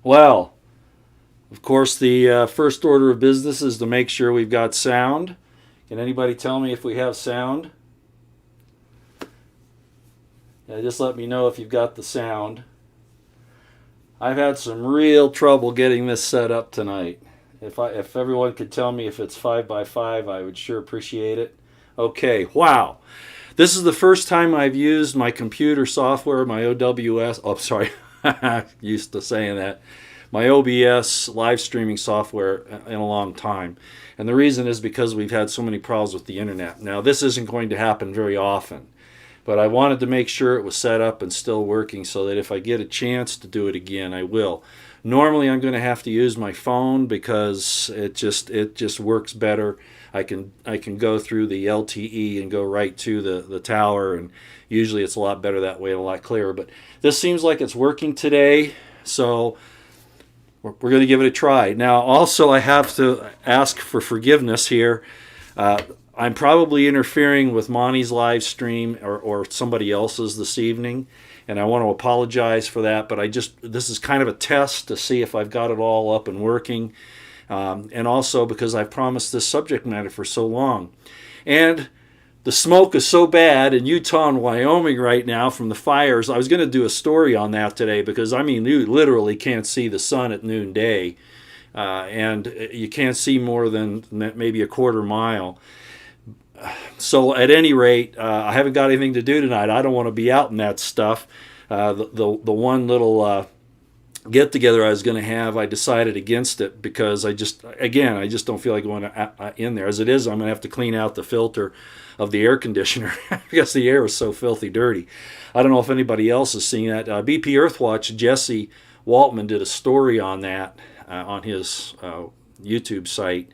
Well, of course, the first order of business is to make sure we've got sound. Can anybody tell me if we have sound? Yeah, just let me know if you've got the sound. I've had some real trouble getting this set up tonight. If everyone could tell me if it's 5 by 5, I would sure appreciate it. Okay, wow. This is the first time I've used my computer software, my OWS. Oh, sorry, used to saying that. My OBS live streaming software in a long time. And the reason is because we've had so many problems with the internet. Now, this isn't going to happen very often, but I wanted to make sure it was set up and still working so that if I get a chance to do it again, I will. Normally, I'm going to have to use my phone because it just works better. I can go through the LTE and go right to the tower, and usually it's a lot better that way and a lot clearer. But this seems like it's working today, so we're going to give it a try. Now, also, I have to ask for forgiveness here. I'm probably interfering with Monty's live stream or somebody else's this evening, and I want to apologize for that, but this is kind of a test to see if I've got it all up and working, and also because I've promised this subject matter for so long. And the smoke is so bad in Utah and Wyoming right now from the fires. I was going to do a story on that today because, I mean, you literally can't see the sun at noonday, and you can't see more than maybe a quarter mile. So at any rate, I haven't got anything to do tonight. I don't want to be out in that stuff. The one little get together I was going to have, I decided against it because I just don't feel like going in there. As it is, I'm going to have to clean out the filter of the air conditioner because the air is so filthy dirty. I don't know if anybody else is seeing that. BP Earthwatch, Jesse Waltman did a story on that on his YouTube site.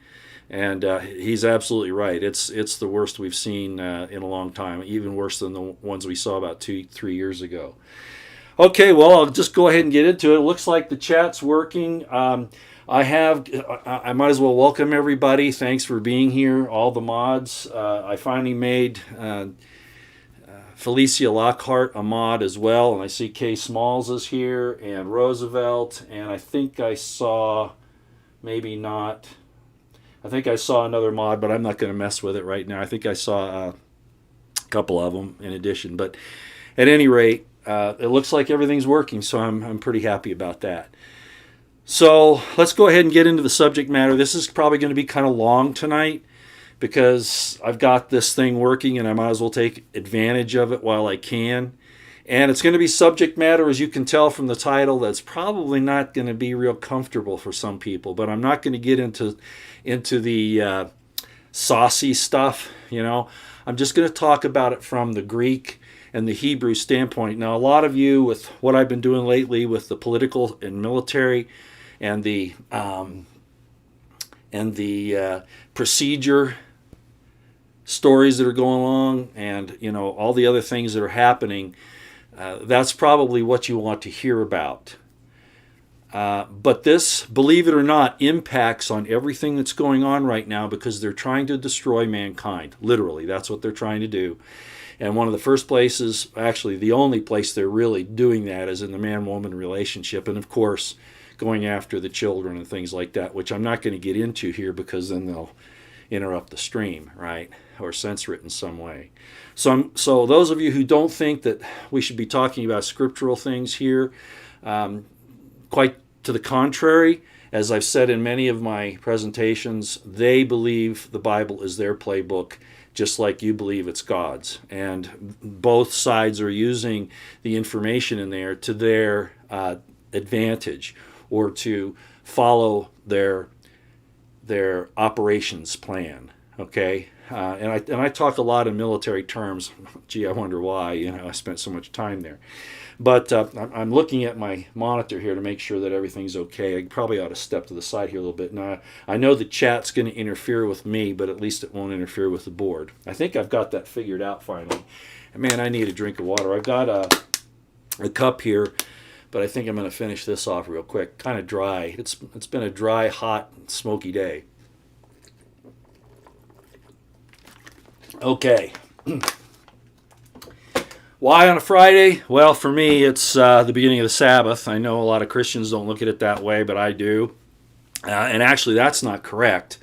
And he's absolutely right. It's the worst we've seen in a long time, even worse than the ones we saw about 2-3 years ago. Okay, well, I'll just go ahead and get into it. It looks like the chat's working. I might as well welcome everybody. Thanks for being here, all the mods. I finally made Felicia Lockhart a mod as well, and I see Kay Smalls is here, and Roosevelt, and I think I saw, maybe not, I think I saw another mod, but I'm not going to mess with it right now. I think I saw a couple of them in addition. But at any rate, it looks like everything's working, so I'm pretty happy about that. So let's go ahead and get into the subject matter. This is probably going to be kind of long tonight because I've got this thing working and I might as well take advantage of it while I can. And it's going to be subject matter, as you can tell from the title, that's probably not going to be real comfortable for some people. But I'm not going to get into the saucy stuff, I'm just going to talk about it from the Greek and the Hebrew standpoint. Now, a lot of you, with what I've been doing lately with the political and military and the procedure stories that are going along and, all the other things that are happening, that's probably what you want to hear about. But this, believe it or not, impacts on everything that's going on right now because they're trying to destroy mankind. Literally, that's what they're trying to do. And one of the first places, actually the only place they're really doing that, is in the man-woman relationship. And of course, going after the children and things like that, which I'm not going to get into here because then they'll interrupt the stream, right? Or censor it in some way. So those of you who don't think that we should be talking about scriptural things here, quite to the contrary, as I've said in many of my presentations, they believe the Bible is their playbook, just like you believe it's God's. And both sides are using the information in there to their advantage or to follow their operations plan, okay? And I talk a lot in military terms. Gee, I wonder why, I spent so much time there. But I'm looking at my monitor here to make sure that everything's okay. I probably ought to step to the side here a little bit. Now, I know the chat's going to interfere with me, but at least it won't interfere with the board. I think I've got that figured out finally. And man, I need a drink of water. I've got a cup here, but I think I'm going to finish this off real quick. Kind of dry. It's been a dry, hot, smoky day. Okay. Why on a Friday? Well, for me, it's the beginning of the Sabbath. I know a lot of Christians don't look at it that way, but I do. And actually, that's not correct.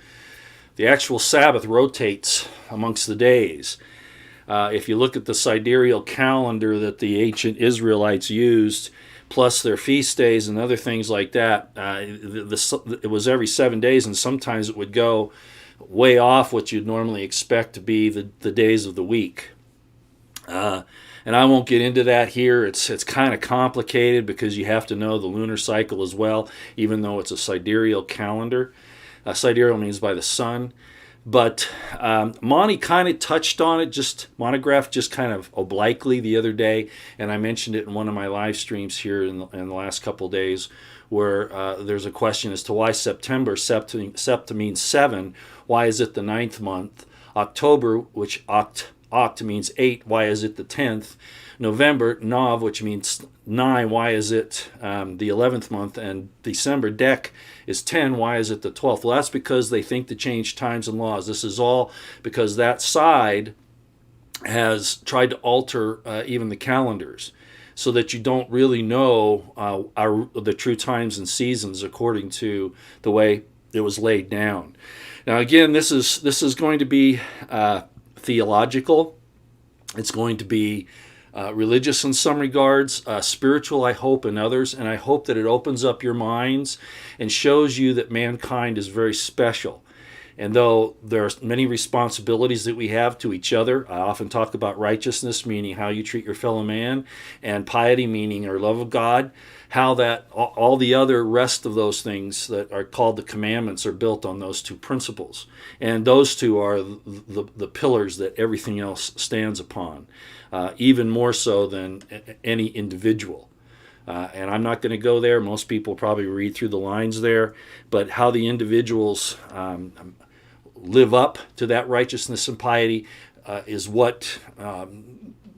The actual Sabbath rotates amongst the days. If you look at the sidereal calendar that the ancient Israelites used, plus their feast days and other things like that, it was every 7 days, and sometimes it would go way off what you'd normally expect to be the days of the week. And I won't get into that here. It's kind of complicated because you have to know the lunar cycle as well, even though it's a sidereal calendar. Sidereal means by the sun. But Monty kind of touched on it, monographed just kind of obliquely the other day, and I mentioned it in one of my live streams here in the last couple of days, where there's a question as to why September, sept means 7, why is it the 9th month? October, which oct means 8, why is it the 10th? November, Nov, which means 9, why is it the 11th month? And December, Dec, is 10, why is it the 12th? Well, that's because they think to change times and laws. This is all because that side has tried to alter even the calendars so that you don't really know the true times and seasons according to the way it was laid down. Now, again, this is going to be theological. It's going to be religious in some regards, spiritual, I hope, in others, and I hope that it opens up your minds and shows you that mankind is very special. And though there are many responsibilities that we have to each other, I often talk about righteousness, meaning how you treat your fellow man, and piety, meaning our love of God, how that all the other rest of those things that are called the commandments are built on those two principles. And those two are the pillars that everything else stands upon, even more so than any individual. And I'm not going to go there. Most people probably read through the lines there. But how the individuals live up to that righteousness and piety is what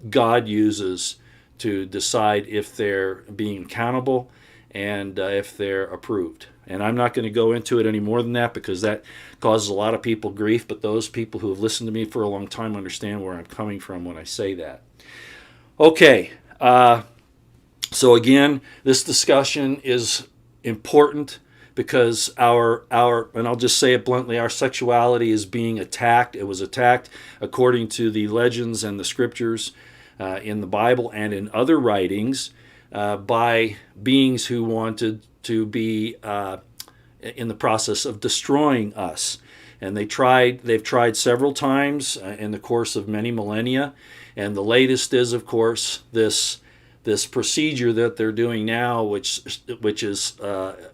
God uses to decide if they're being accountable and if they're approved. And I'm not going to go into it any more than that because that causes a lot of people grief, but those people who have listened to me for a long time understand where I'm coming from when I say that. Okay, so again, this discussion is important because our and I'll just say it bluntly, our sexuality is being attacked. It was attacked according to the legends and the scriptures in the Bible and in other writings by beings who wanted to be in the process of destroying us. And they've tried several times in the course of many millennia. And the latest is, of course, this procedure that they're doing now, which is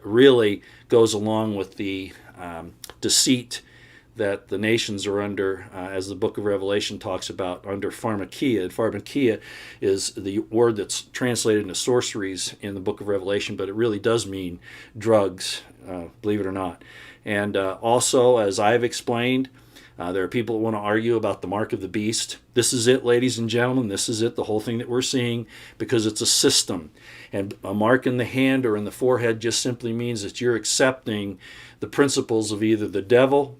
really goes along with the deceit that the nations are under, as the book of Revelation talks about, under pharmakia. And pharmakia is the word that's translated into sorceries in the book of Revelation, but it really does mean drugs, believe it or not. And also, as I've explained, there are people that want to argue about the mark of the beast. This is it, ladies and gentlemen. This is it, the whole thing that we're seeing, because it's a system. And a mark in the hand or in the forehead just simply means that you're accepting the principles of either the devil,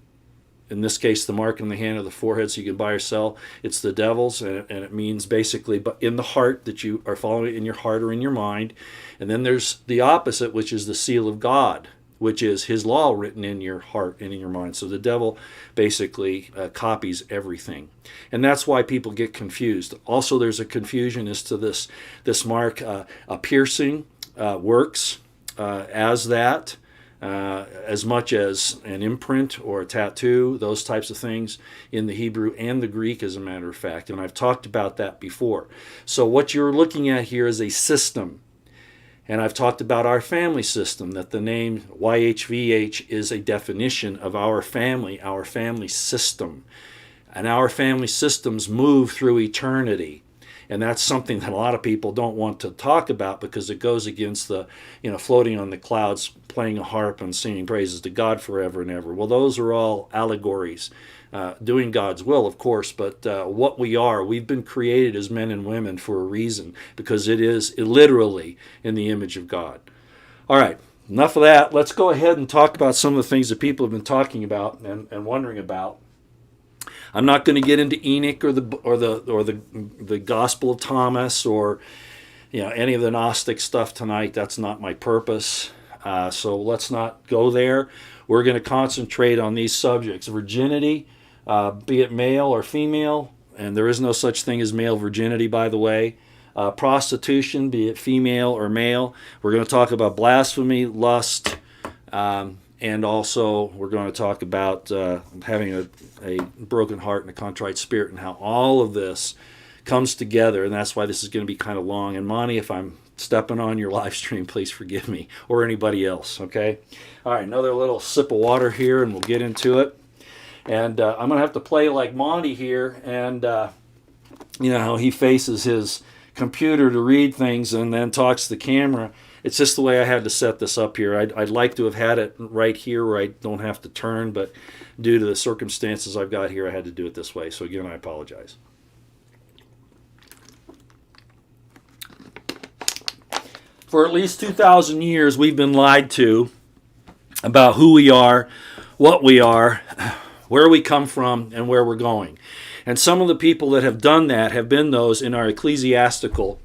in this case, the mark in the hand or the forehead, so you can buy or sell. It's the devil's, and it means basically but in the heart, that you are following it in your heart or in your mind. And then there's the opposite, which is the seal of God, which is his law written in your heart and in your mind. So the devil basically copies everything. And that's why people get confused. Also, there's a confusion as to this mark. A piercing works as that, as much as an imprint or a tattoo, those types of things in the Hebrew and the Greek, as a matter of fact. And I've talked about that before. So what you're looking at here is a system. And I've talked about our family system, that the name YHVH is a definition of our family system. And our family systems move through eternity. And that's something that a lot of people don't want to talk about because it goes against the, floating on the clouds, playing a harp and singing praises to God forever and ever. Well, those are all allegories. Doing God's will, of course, but what we've been created as men and women for a reason, because it is literally in the image of God. All right, enough of that. Let's go ahead and talk about some of the things that people have been talking about and wondering about. I'm not going to get into Enoch or the Gospel of Thomas or any of the Gnostic stuff tonight. That's not my purpose. So let's not go there. We're going to concentrate on these subjects: virginity, be it male or female, and there is no such thing as male virginity, by the way. Prostitution, be it female or male. We're going to talk about blasphemy, lust, and also we're going to talk about having a broken heart and a contrite spirit, and how all of this comes together. And that's why this is going to be kind of long. And Monty, if I'm stepping on your live stream, please forgive me, or anybody else, okay? All right, another little sip of water here, and we'll get into it. And I'm going to have to play like Monty here, and how he faces his computer to read things and then talks to the camera. It's just the way I had to set this up here. I'd like to have had it right here where I don't have to turn, but due to the circumstances I've got here, I had to do it this way. So again, I apologize. For at least 2,000 years, we've been lied to about who we are, what we are, where we come from, and where we're going. And some of the people that have done that have been those in our ecclesiastical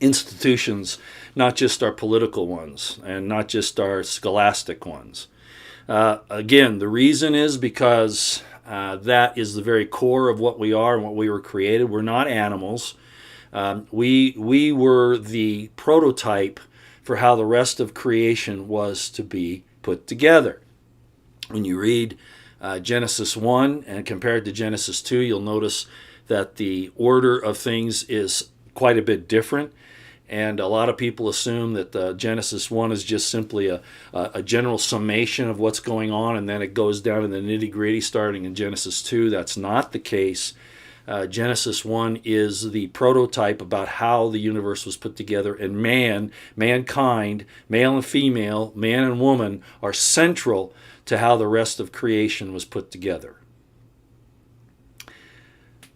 institutions, not just our political ones and not just our scholastic ones. Again, the reason is because that is the very core of what we are and what we were created. We're not animals. We were the prototype for how the rest of creation was to be put together. When you read Genesis 1 and compare it to Genesis 2, you'll notice that the order of things is quite a bit different. And a lot of people assume that Genesis 1 is just simply a general summation of what's going on, and then it goes down to the nitty-gritty starting in Genesis 2. That's not the case. Genesis 1 is the prototype about how the universe was put together, and mankind, male and female, man and woman, are central to how the rest of creation was put together.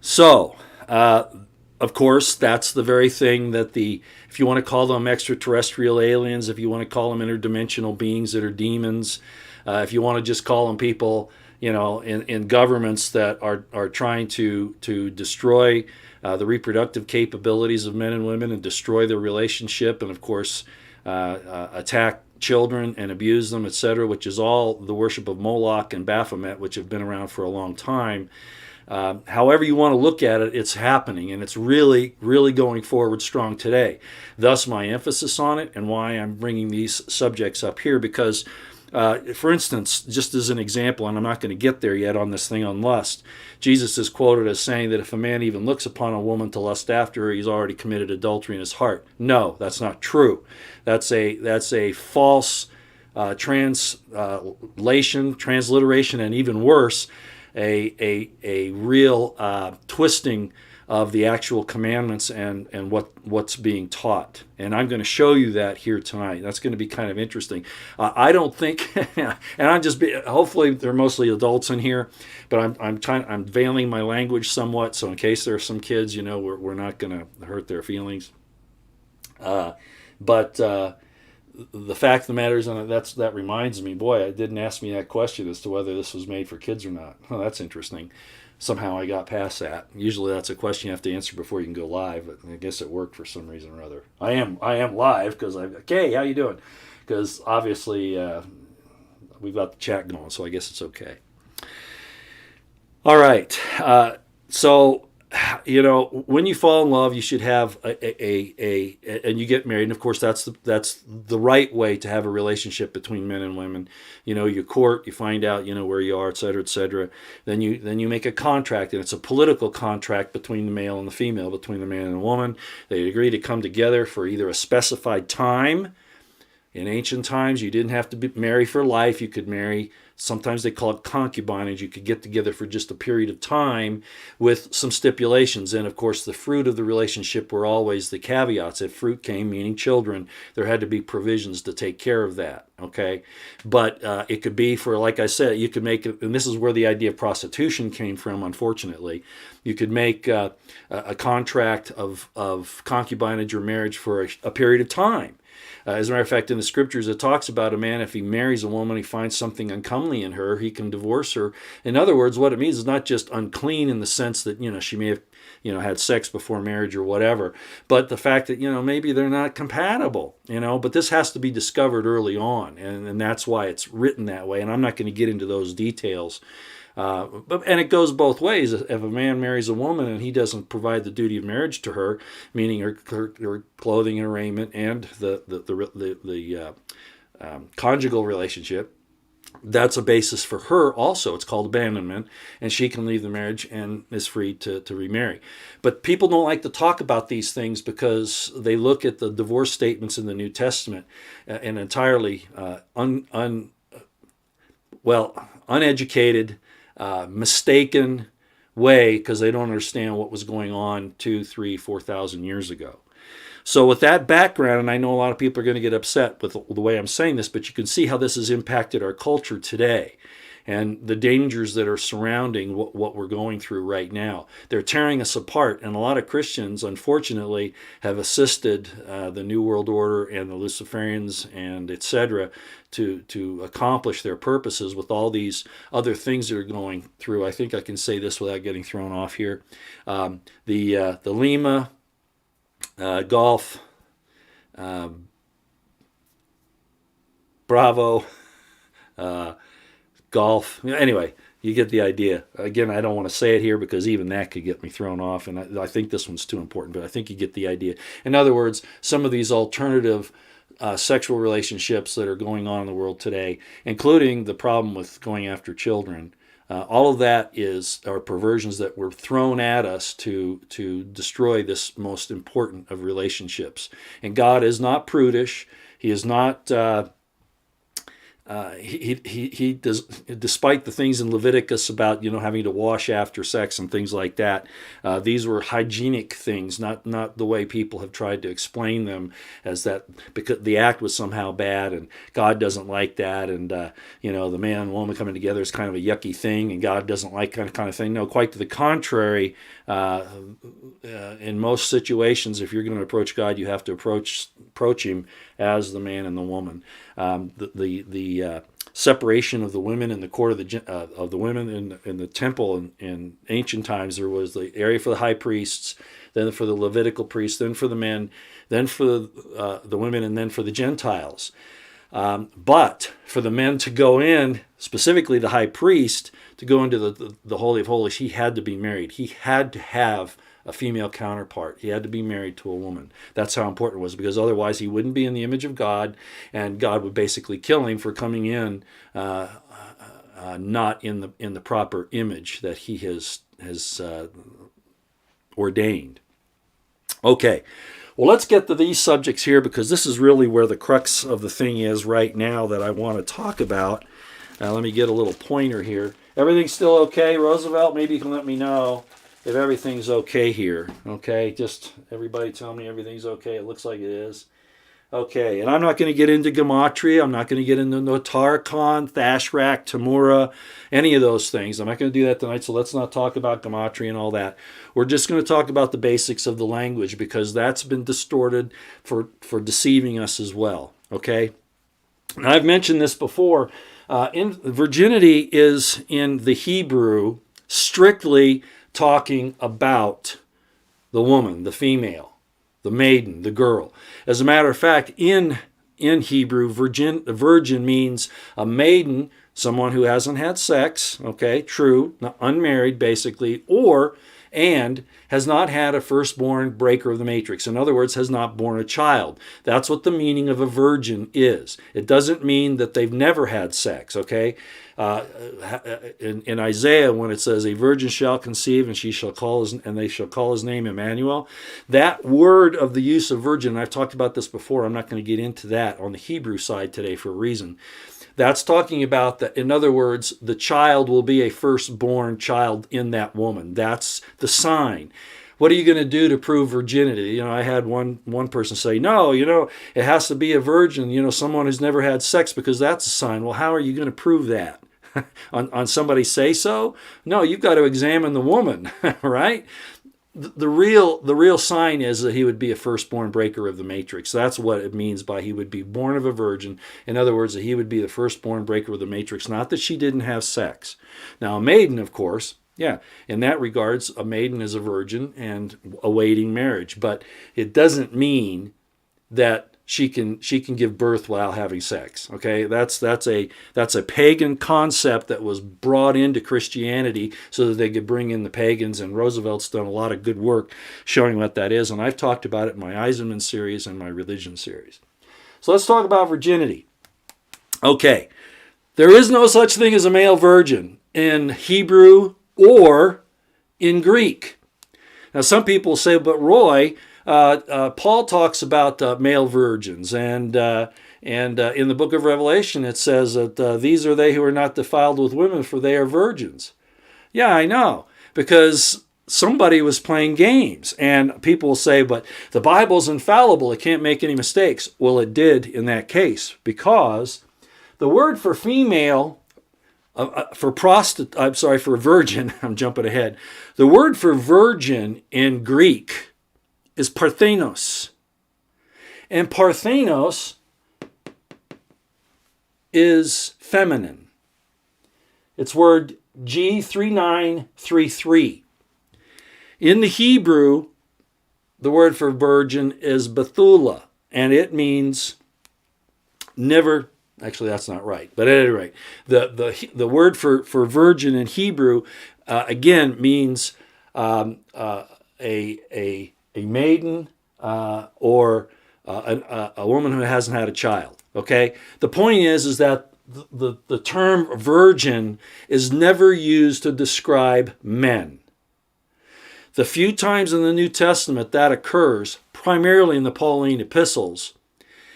So, of course, that's the very thing that if you want to call them extraterrestrial aliens, if you want to call them interdimensional beings that are demons, if you want to just call them people, in governments that are trying to destroy the reproductive capabilities of men and women and destroy their relationship, and of course attack children and abuse them, etc., which is all the worship of Moloch and Baphomet, which have been around for a long time. However you want to look at it, it's happening, and it's really, really going forward strong today. Thus my emphasis on it and why I'm bringing these subjects up here, because for instance, just as an example, and I'm not going to get there yet on this thing on lust, Jesus is quoted as saying that if a man even looks upon a woman to lust after her, he's already committed adultery in his heart. No, that's not true. That's a false transliteration, and even worse, a real twisting of the actual commandments and what's being taught. And I'm going to show you that here tonight. That's going to be kind of interesting. I don't think, and hopefully they're mostly adults in here, but I'm veiling my language somewhat, so in case there are some kids, we're not going to hurt their feelings. But the fact of the matter is, and that reminds me, boy, I didn't ask me that question as to whether this was made for kids or not. Oh, that's interesting. Somehow I got past that. Usually that's a question you have to answer before you can go live, but I guess it worked for some reason or other. I am live because okay, how you doing? Because obviously we've got the chat going, so I guess it's okay. All right. So when you fall in love, you should have and you get married, and of course that's the right way to have a relationship between men and women. You court, you find out where you are, et cetera, then you make a contract, and it's a political contract between the male and the female, between the man and the woman. They agree to come together for either a specified time. In ancient times, you didn't have to marry for life. You could marry, sometimes they call it concubinage. You could get together for just a period of time with some stipulations. And of course, the fruit of the relationship were always the caveats. If fruit came, meaning children, there had to be provisions to take care of that. Okay. But it could be for, like I said, you could make it, and this is where the idea of prostitution came from, unfortunately. You could make a contract of concubinage or marriage for a period of time. As a matter of fact, in the scriptures, it talks about a man, if he marries a woman, he finds something uncomely in her, he can divorce her. In other words, what it means is not just unclean in the sense that, she may have, had sex before marriage or whatever, but the fact that, maybe they're not compatible, but this has to be discovered early on. And that's why it's written that way. And I'm not going to get into those details. And it goes both ways. If a man marries a woman and he doesn't provide the duty of marriage to her, meaning her clothing and raiment and the conjugal relationship, that's a basis for her also. It's called abandonment, and she can leave the marriage and is free to remarry. But people don't like to talk about these things because they look at the divorce statements in the New Testament and entirely uneducated, mistaken way, because they don't understand what was going on 2,000, 3,000, 4,000 years ago. So with that background, and I know a lot of people are going to get upset with the way I'm saying this, but you can see how this has impacted our culture today and the dangers that are surrounding what we're going through right now. They're tearing us apart, and a lot of Christians, unfortunately, have assisted the New World Order and the Luciferians and etc. to accomplish their purposes with all these other things that are going through. I think I can say this without getting thrown off here. The Lima, Golf, Bravo, Golf. Anyway, you get the idea. Again, I don't want to say it here because even that could get me thrown off, and I think this one's too important, but I think you get the idea. In other words, some of these alternative sexual relationships that are going on in the world today, including the problem with going after children, all of that are perversions that were thrown at us to destroy this most important of relationships. And God is not prudish. He is not... he does, despite the things in Leviticus about having to wash after sex and things like that. These were hygienic things, not the way people have tried to explain them as that because the act was somehow bad and God doesn't like that, and the man and woman coming together is kind of a yucky thing and God doesn't like kind of thing. No, quite to the contrary. In most situations, if you're going to approach God, you have to approach Him as the man and the woman. The separation of the women in the court of the women in the temple in ancient times, there was the area for the high priests, then for the Levitical priests, then for the men, then for the women, and then for the Gentiles. But for the men to go in, specifically the high priest, to go into the Holy of Holies, he had to be married. He had to have a female counterpart. He had to be married to a woman. That's how important it was, because otherwise he wouldn't be in the image of God, and God would basically kill him for coming in not in the proper image that He has ordained. Okay. Well, let's get to these subjects here, because this is really where the crux of the thing is right now that I want to talk about. Let me get a little pointer here. Everything's still okay, Roosevelt? Maybe you can let me know if everything's okay here. Okay, just everybody tell me everything's okay. It looks like it is. Okay, and I'm not going to get into gematria. I'm not going to get into Notarkon, Thashrak, Tamura, any of those things. I'm not going to do that tonight, so let's not talk about gematria and all that. We're just going to talk about the basics of the language, because that's been distorted for deceiving us as well. Okay? And I've mentioned this before. Virginity is in the Hebrew strictly talking about the woman, the female, the maiden, the girl. As a matter of fact, in Hebrew, virgin means a maiden, someone who hasn't had sex, okay, true, not unmarried basically, and has not had a firstborn breaker of the matrix. In other words, has not borne a child. That's what the meaning of a virgin is. It doesn't mean that they've never had sex, okay? In Isaiah, when it says, a virgin shall conceive and they shall call his name Emmanuel, that word of the use of virgin, and I've talked about this before, I'm not going to get into that on the Hebrew side today for a reason. That's talking about that, in other words, the child will be a firstborn child in that woman. That's the sign. What are you going to do to prove virginity? I had one person say, no, it has to be a virgin, someone who's never had sex, because that's a sign. Well, how are you going to prove that? on somebody say so? No, you've got to examine the woman, right? the real sign is that he would be a firstborn breaker of the matrix. That's what it means by he would be born of a virgin. In other words, that he would be the firstborn breaker of the matrix, not that she didn't have sex. Now, a maiden, of course, yeah, in that regards, a maiden is a virgin and awaiting marriage, but it doesn't mean that she can give birth while having sex. Okay, that's a pagan concept that was brought into Christianity so that they could bring in the pagans. And Roosevelt's done a lot of good work showing what that is. And I've talked about it in my Eisenman series and my religion series. So let's talk about virginity. Okay, there is no such thing as a male virgin in Hebrew or in Greek. Now, some people say, but Roy, Paul talks about male virgins, and in the book of Revelation it says that these are they who are not defiled with women, for they are virgins. Yeah, I know, because somebody was playing games, and people will say, but the Bible's infallible, it can't make any mistakes. Well, it did in that case, because the word for female, for virgin, I'm jumping ahead. The word for virgin in Greek is parthenos. And parthenos is feminine. It's word G3933. In the Hebrew, the word for virgin is Bethula, and it means never. Actually, that's not right. But at any rate, the word for virgin in Hebrew again means a maiden or a woman who hasn't had a child. Okay. The point is that the term virgin is never used to describe men. The few times in the New Testament that occurs, primarily in the Pauline epistles,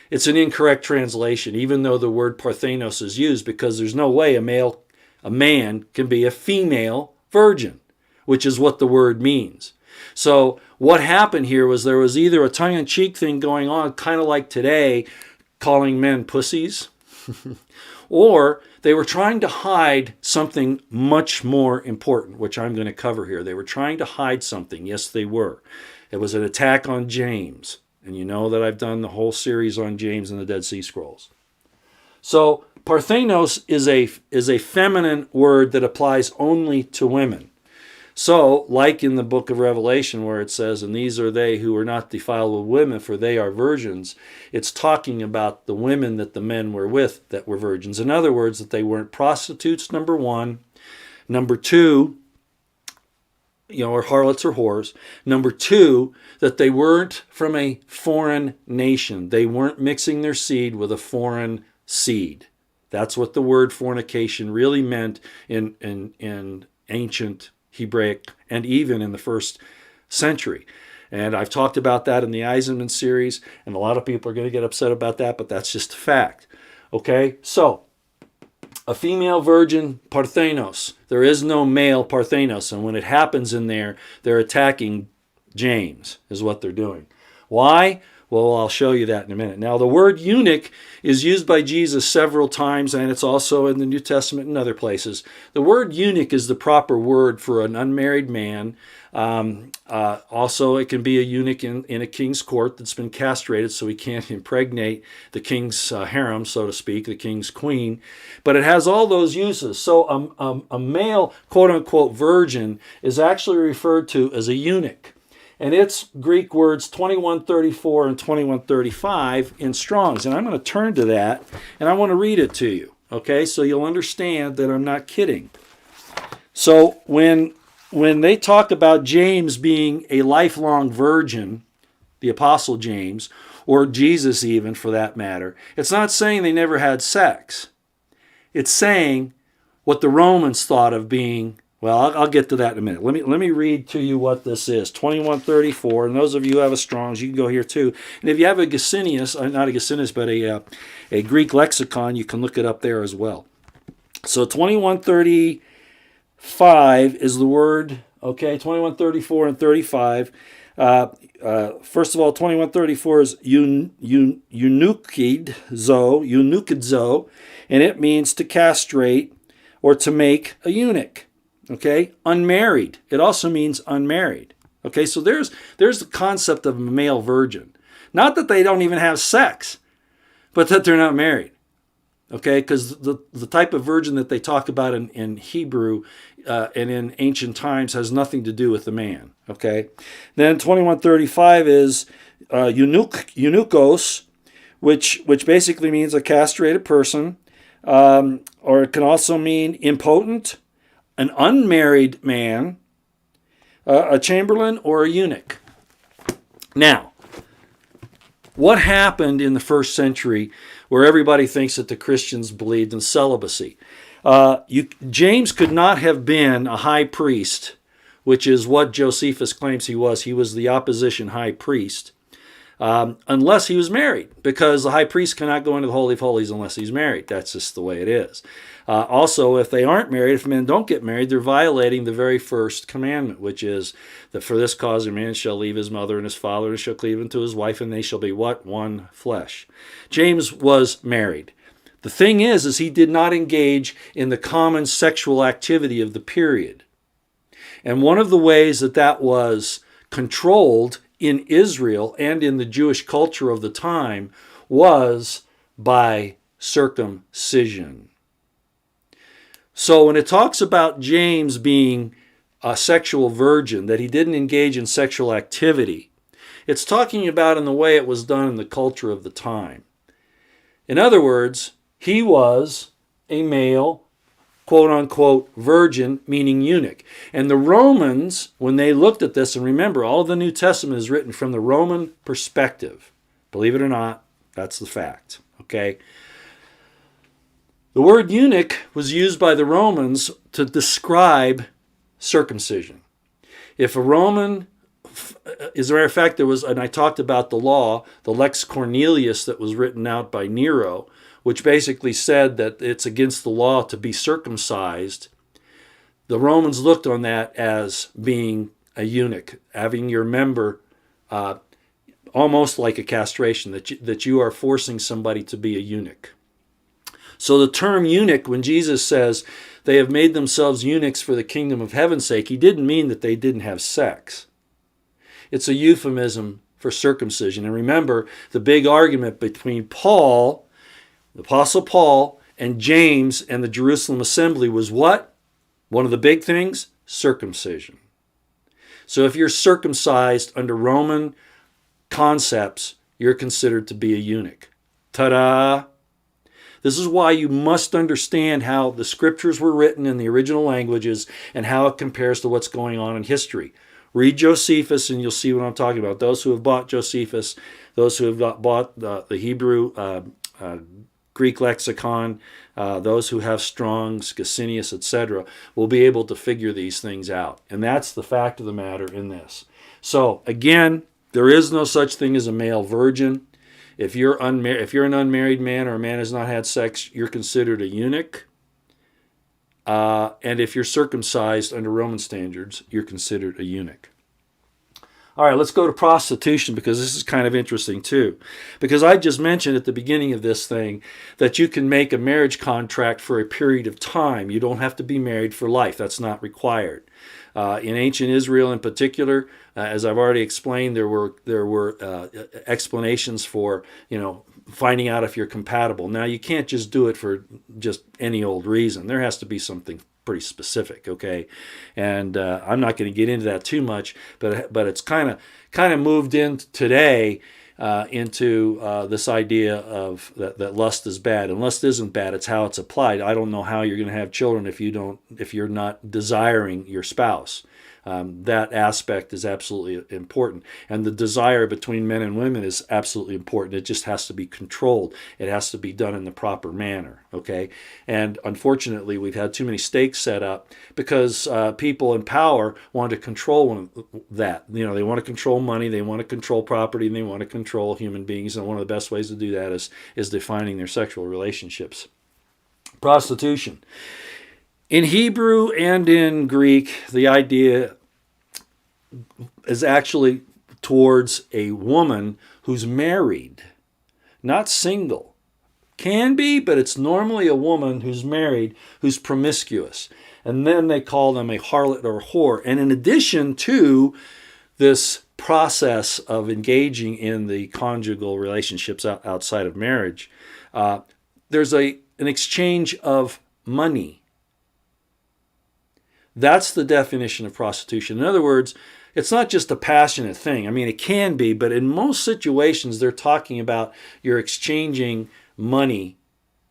it's an incorrect translation, even though the word parthenos is used, because there's no way a man can be a female virgin, which is what the word means. So what happened here was there was either a tongue-in-cheek thing going on, kind of like today, calling men pussies, or they were trying to hide something much more important, which I'm going to cover here. They were trying to hide something. Yes, they were. It was an attack on James. And you know that I've done the whole series on James and the Dead Sea Scrolls. So parthenos is a feminine word that applies only to women. So, like in the book of Revelation where it says, and these are they who are not defiled with women, for they are virgins, it's talking about the women that the men were with that were virgins. In other words, that they weren't prostitutes, number one. Number two, or harlots or whores. Number two, that they weren't from a foreign nation. They weren't mixing their seed with a foreign seed. That's what the word fornication really meant in ancient Hebraic and even in the first century. And I've talked about that in the Eisenman series, and a lot of people are going to get upset about that, but that's just a fact. Okay, so a female virgin, parthenos. There is no male parthenos. And when it happens in there, they're attacking James, is what they're doing. Why? Well, I'll show you that in a minute. Now, the word eunuch is used by Jesus several times, and it's also in the New Testament and other places. The word eunuch is the proper word for an unmarried man. Also, it can be a eunuch in a king's court that's been castrated so he can't impregnate the king's harem, so to speak, the king's queen. But it has all those uses. So a male, quote-unquote, virgin is actually referred to as a eunuch. And it's Greek words 2134 and 2135 in Strong's. And I'm going to turn to that, and I want to read it to you, okay? So you'll understand that I'm not kidding. So when they talk about James being a lifelong virgin, the Apostle James, or Jesus even for that matter, it's not saying they never had sex. It's saying what the Romans thought of being. Well, I'll get to that in a minute. Let me read to you what this is. 2134, and those of you who have a Strong's, you can go here too. And if you have a Gesenius, not a Gesenius, but a Greek lexicon, you can look it up there as well. So 2135 is the word, okay, 2134 and 35. First of all, 2134 is eunuchidzo, and it means to castrate or to make a eunuch. Okay, unmarried. It also means unmarried. Okay, so there's the concept of a male virgin. Not that they don't even have sex, but that they're not married. Okay, because the type of virgin that they talk about in Hebrew and in ancient times has nothing to do with the man. Okay, then 2135 is eunuchos, which basically means a castrated person, or it can also mean impotent, an unmarried man, a chamberlain, or a eunuch. Now, what happened in the first century where everybody thinks that the Christians believed in celibacy? James could not have been a high priest, which is what Josephus claims he was. He was the opposition high priest, unless he was married, because the high priest cannot go into the Holy of Holies unless he's married. That's just the way it is. Also, if they aren't married, if men don't get married, they're violating the very first commandment, which is that for this cause a man shall leave his mother and his father and shall cleave unto his wife, and they shall be what? One flesh. James was married. The thing is he did not engage in the common sexual activity of the period. And one of the ways that was controlled in Israel and in the Jewish culture of the time was by circumcision. So when it talks about James being a sexual virgin, that he didn't engage in sexual activity, it's talking about in the way it was done in the culture of the time. In other words, he was a male, quote-unquote, virgin, meaning eunuch. And the Romans, when they looked at this, and remember, all of the New Testament is written from the Roman perspective. Believe it or not, that's the fact. Okay? The word eunuch was used by the Romans to describe circumcision. If a Roman, as a matter of fact, there was, and I talked about the law, the Lex Cornelius that was written out by Nero, which basically said that it's against the law to be circumcised. The Romans looked on that as being a eunuch, having your member almost like a castration, that you are forcing somebody to be a eunuch. So the term eunuch, when Jesus says they have made themselves eunuchs for the kingdom of heaven's sake, he didn't mean that they didn't have sex. It's a euphemism for circumcision. And remember, the big argument between Paul, the Apostle Paul, and James and the Jerusalem assembly was what? One of the big things? Circumcision. So if you're circumcised under Roman concepts, you're considered to be a eunuch. Ta-da! This is why you must understand how the scriptures were written in the original languages and how it compares to what's going on in history. Read Josephus and you'll see what I'm talking about. Those who have bought Josephus, those who have bought the Hebrew, Greek lexicon, those who have Strong's, Gesenius, etc., will be able to figure these things out. And that's the fact of the matter in this. So, again, there is no such thing as a male virgin. If you're an unmarried man or a man who has not had sex, you're considered a eunuch. And if you're circumcised under Roman standards, you're considered a eunuch. All right, let's go to prostitution, because this is kind of interesting too. Because I just mentioned at the beginning of this thing that you can make a marriage contract for a period of time. You don't have to be married for life. That's not required. In ancient Israel in particular, as I've already explained, there were explanations for, finding out if you're compatible. Now, you can't just do it for just any old reason. There has to be something pretty specific, okay? And I'm not going to get into that too much, but it's kind of moved in today into this idea of that lust is bad. And lust isn't bad, it's how it's applied. I don't know how you're going to have children if you're not desiring your spouse. That aspect is absolutely important. And the desire between men and women is absolutely important. It just has to be controlled. It has to be done in the proper manner, okay? And unfortunately, we've had too many stakes set up because people in power want to control that. They want to control money, they want to control property, and they want to control human beings. And one of the best ways to do that is defining their sexual relationships. Prostitution. In Hebrew and in Greek, the idea is actually towards a woman who's married, not single. Can be, but it's normally a woman who's married, who's promiscuous. And then they call them a harlot or whore. And in addition to this process of engaging in the conjugal relationships outside of marriage, there's an exchange of money. That's the definition of prostitution. In other words, it's not just a passionate thing. I mean, it can be, but in most situations, they're talking about you're exchanging money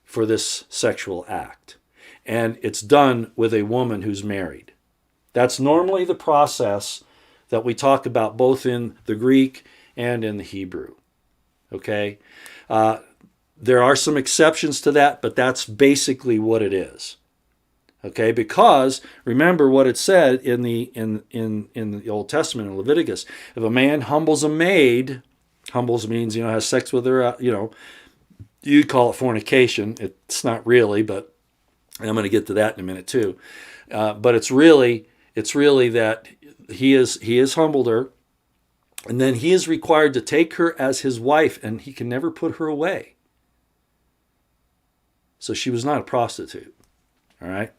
for this sexual act. And it's done with a woman who's married. That's normally the process that we talk about both in the Greek and in the Hebrew. Okay? There are some exceptions to that, but that's basically what it is. Okay, because remember what it said in the Old Testament in Leviticus. If a man humbles a maid, humbles means has sex with her. You'd call it fornication. It's not really, but I'm going to get to that in a minute too. But it's really that he has humbled her, and then he is required to take her as his wife, and he can never put her away. So she was not a prostitute. All right.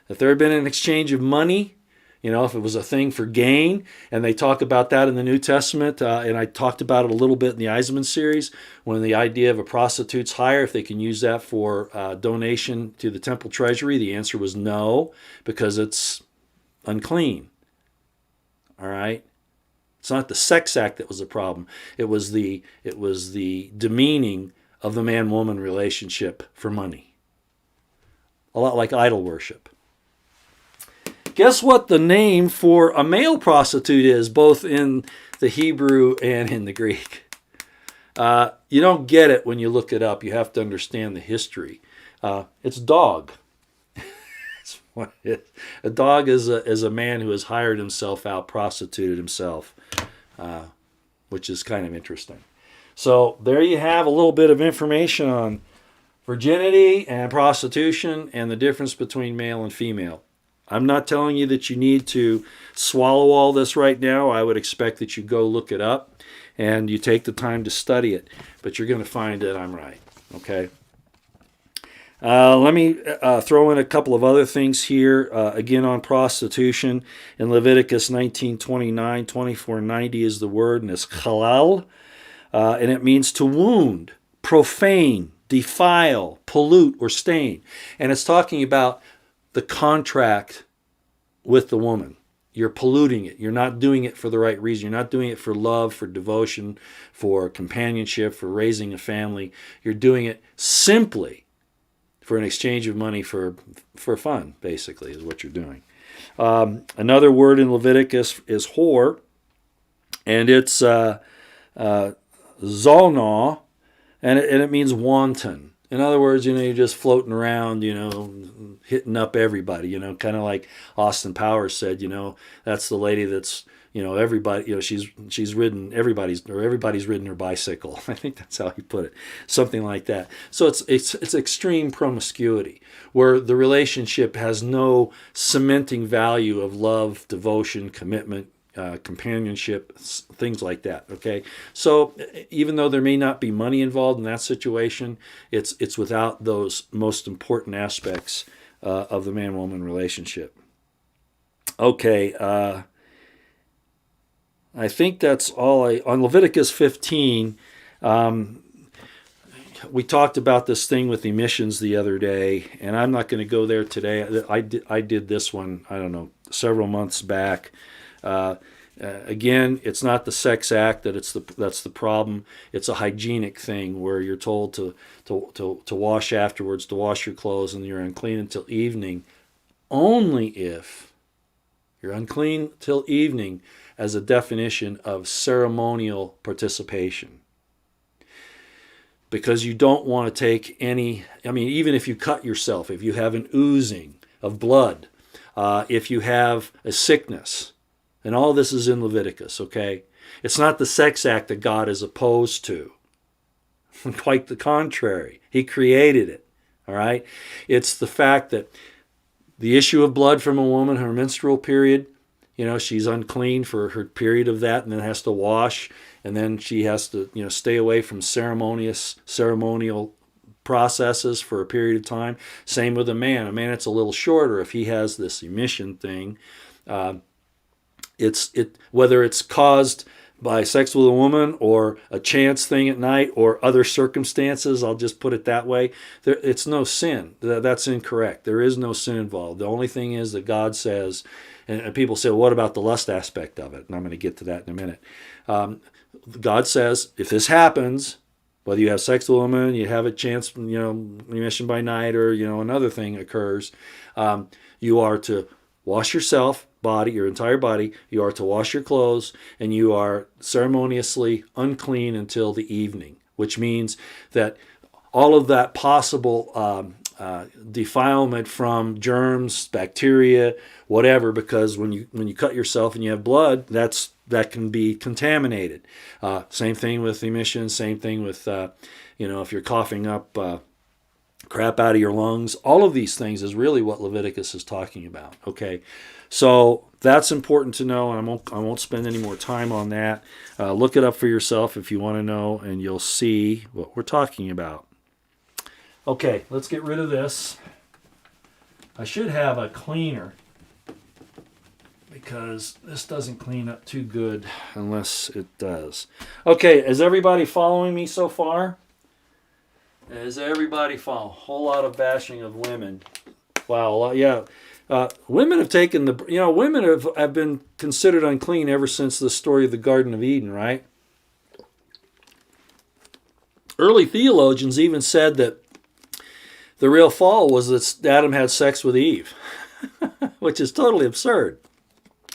If there had been an exchange of money, if it was a thing for gain, and they talk about that in the New Testament, and I talked about it a little bit in the Eisenman series, when the idea of a prostitute's hire, if they can use that for donation to the temple treasury, the answer was no, because it's unclean. All right? It's not the sex act that was the problem. It was the demeaning of the man-woman relationship for money. A lot like idol worship. Guess what the name for a male prostitute is, both in the Hebrew and in the Greek? You don't get it when you look it up. You have to understand the history. It's dog. That's what it is. A dog is a man who has hired himself out, prostituted himself, which is kind of interesting. So there you have a little bit of information on virginity and prostitution and the difference between male and female. I'm not telling you that you need to swallow all this right now. I would expect that you go look it up and you take the time to study it. But you're going to find that I'm right. Okay? Let me throw in a couple of other things here. Again, on prostitution. In Leviticus 19:29, 2490 is the word, and it's halal. And it means to wound, profane, defile, pollute, or stain. And it's talking about the contract with the woman. You're polluting it. You're not doing it for the right reason. You're not doing it for love, for devotion, for companionship, for raising a family. You're doing it simply for an exchange of money for fun, basically, is what you're doing. Another word in Leviticus is whore, and it's zolna, and it means wanton. In other words, you're just floating around, hitting up everybody, kind of like Austin Powers said, that's the lady that's, everybody, she's ridden everybody's ridden her bicycle. I think that's how he put it, something like that. So it's extreme promiscuity, where the relationship has no cementing value of love, devotion, commitment, companionship, things like that. Okay, so even though there may not be money involved in that situation, it's without those most important aspects of the man-woman relationship. Okay, I think that's all. On Leviticus 15, we talked about this thing with emissions the other day, and I'm not going to go there today. I did this one, I don't know, several months back. Again, it's not the sex act that's the problem. It's a hygienic thing where you're told to wash afterwards, to wash your clothes, and you're unclean until evening. Only if you're unclean till evening as a definition of ceremonial participation. Because you don't want to take any, even if you cut yourself, if you have an oozing of blood, if you have a sickness, and all this is in Leviticus, okay? It's not the sex act that God is opposed to. Quite the contrary. He created it, all right? It's the fact that the issue of blood from a woman, her menstrual period, she's unclean for her period of that and then has to wash, and then she has to, stay away from ceremonial processes for a period of time. Same with a man. A man, it's a little shorter if he has this emission thing. Whether it's caused by sex with a woman or a chance thing at night or other circumstances, I'll just put it that way. It's no sin. That's incorrect. There is no sin involved. The only thing is that God says, and people say, well, what about the lust aspect of it? And I'm going to get to that in a minute. God says, if this happens, whether you have sex with a woman, you have a chance, emission by night, or another thing occurs, you are to wash yourself, your entire body. You are to wash your clothes, and you are ceremoniously unclean until the evening, which means that all of that possible defilement from germs, bacteria, whatever, because when you cut yourself and you have blood, that can be contaminated. Same thing with emissions. Same thing with if you're coughing up crap out of your lungs. All of these things is really what Leviticus is talking about. Okay, so that's important to know, and I won't spend any more time on that. Look it up for yourself if you want to know, and you'll see what we're talking about. Okay, let's get rid of this. I should have a cleaner, because this doesn't clean up too good unless it does. Okay, is everybody following me so far? Is everybody following? A whole lot of bashing of women. Wow, yeah. Women have taken women have been considered unclean ever since the story of the Garden of Eden, right? Early theologians even said that the real fall was that Adam had sex with Eve, which is totally absurd.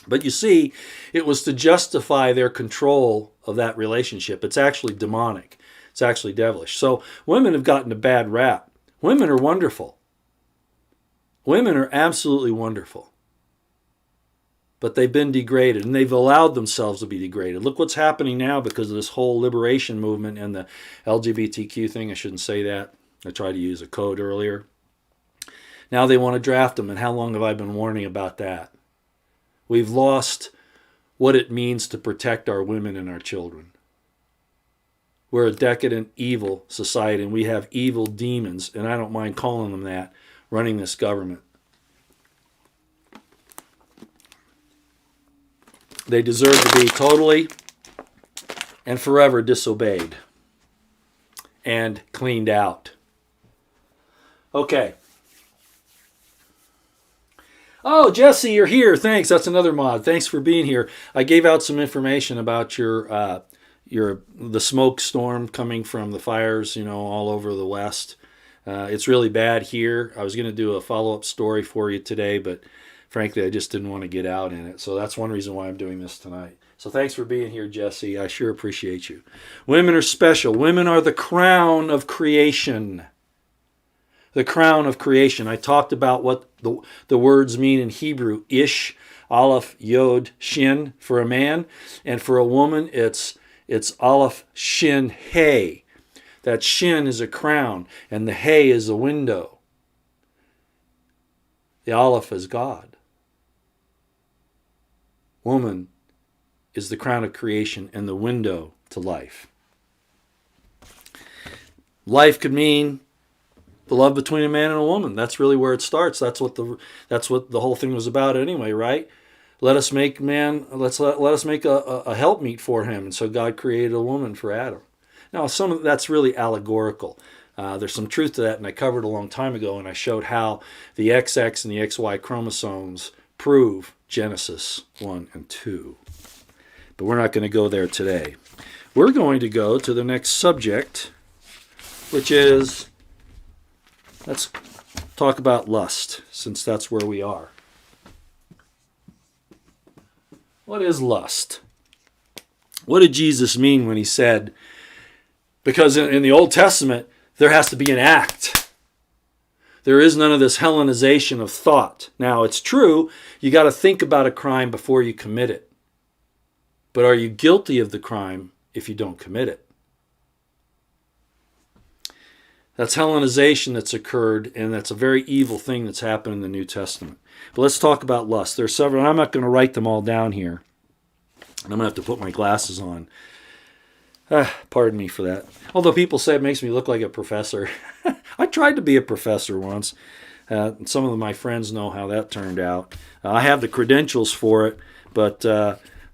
But you see, it was to justify their control of that relationship. It's actually demonic. It's actually devilish. So women have gotten a bad rap. Women are wonderful. Women are absolutely wonderful. But they've been degraded, and they've allowed themselves to be degraded. Look what's happening now because of this whole liberation movement and the LGBTQ thing. I shouldn't say that. I tried to use a code earlier. Now they want to draft them, and how long have I been warning about that? We've lost what it means to protect our women and our children. We're a decadent, evil society, and we have evil demons, and I don't mind calling them that, running this government. They deserve to be totally and forever disobeyed and cleaned out. Okay. Oh, Jesse, you're here. Thanks. That's another mod. Thanks for being here. I gave out some information about the smoke storm coming from the fires, all over the West. It's really bad here. I was going to do a follow-up story for you today, but frankly, I just didn't want to get out in it. So that's one reason why I'm doing this tonight. So thanks for being here, Jesse. I sure appreciate you. Women are special. Women are the crown of creation. The crown of creation. I talked about what the words mean in Hebrew. Ish, Aleph, Yod, Shin for a man. And for a woman, it's Aleph, Shin, Hey. That Shin is a crown, and the Hey is a window. The Aleph is God. Woman is the crown of creation and the window to life. Life could mean the love between a man and a woman. That's really where it starts. That's what the whole thing was about anyway, right? Let us make let us make a helpmeet for him. And so God created a woman for Adam. Now, some of that's really allegorical. There's some truth to that, and I covered a long time ago, and I showed how the XX and the XY chromosomes prove Genesis 1 and 2. But we're not going to go there today. We're going to go to the next subject, which is, let's talk about lust, since that's where we are. What is lust? What did Jesus mean when he said, because in the Old Testament, there has to be an act. There is none of this Hellenization of thought. Now, it's true, you got to think about a crime before you commit it. But are you guilty of the crime if you don't commit it? That's Hellenization that's occurred, and that's a very evil thing that's happened in the New Testament. But let's talk about lust. There's several, and I'm not going to write them all down here. And I'm going to have to put my glasses on. Pardon me for that. Although people say it makes me look like a professor. I tried to be a professor once. Some of my friends know how that turned out. I have the credentials for it, But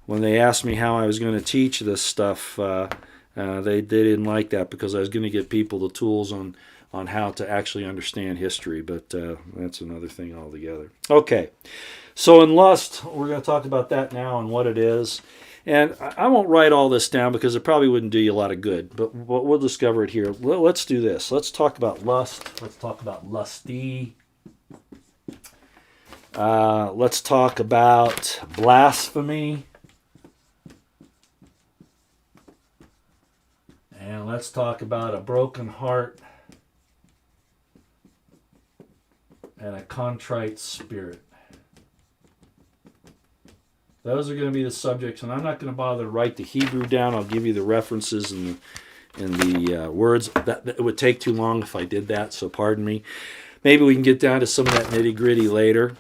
when they asked me how I was going to teach this stuff, they didn't like that because I was going to give people the tools on how to actually understand history. But that's another thing altogether. Okay, so in lust, we're going to talk about that now and what it is. And I won't write all this down because it probably wouldn't do you a lot of good, but we'll discover it here. Let's do this. Let's talk about lust. Let's talk about lusty. Let's talk about blasphemy. And let's talk about a broken heart and a contrite spirit. Those are going to be the subjects, and I'm not going to bother to write the Hebrew down. I'll give you the references and the words. That it would take too long if I did that, so pardon me. Maybe we can get down to some of that nitty-gritty later.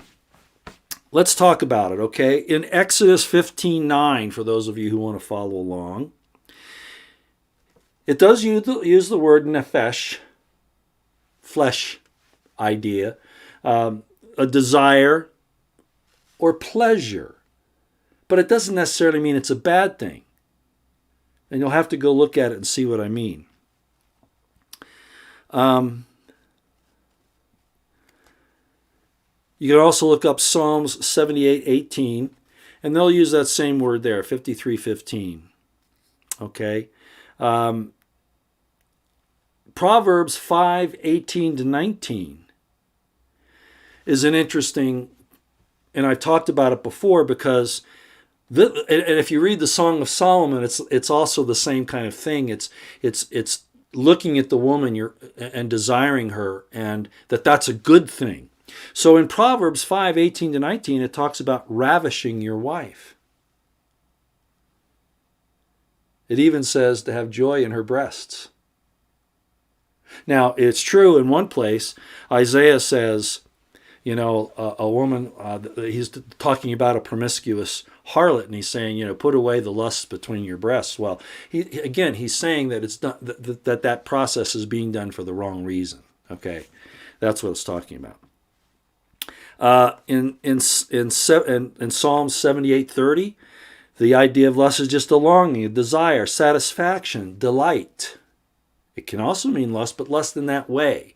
Let's talk about it, okay? In Exodus 15:9, for those of you who want to follow along, it does use the word nephesh, flesh idea, a desire or pleasure. But it doesn't necessarily mean it's a bad thing. And you'll have to go look at it and see what I mean. You can also look up Psalms 78:18, and they'll use that same word there, 53:15. Okay? Proverbs 5:18-19 is an interesting, and I talked about it before because, and if you read the Song of Solomon, it's also the same kind of thing. It's looking at the woman and desiring her, and that's a good thing. So in Proverbs 5:18-19, it talks about ravishing your wife. It even says to have joy in her breasts. Now, it's true in one place, Isaiah says, a woman, he's talking about a promiscuous harlot, and he's saying, put away the lusts between your breasts. Well, he's saying that it's not, that process is being done for the wrong reason. Okay, that's what it's talking about. In Psalm 78:30, the idea of lust is just a longing, a desire, satisfaction, delight. It can also mean lust, but lust in that way.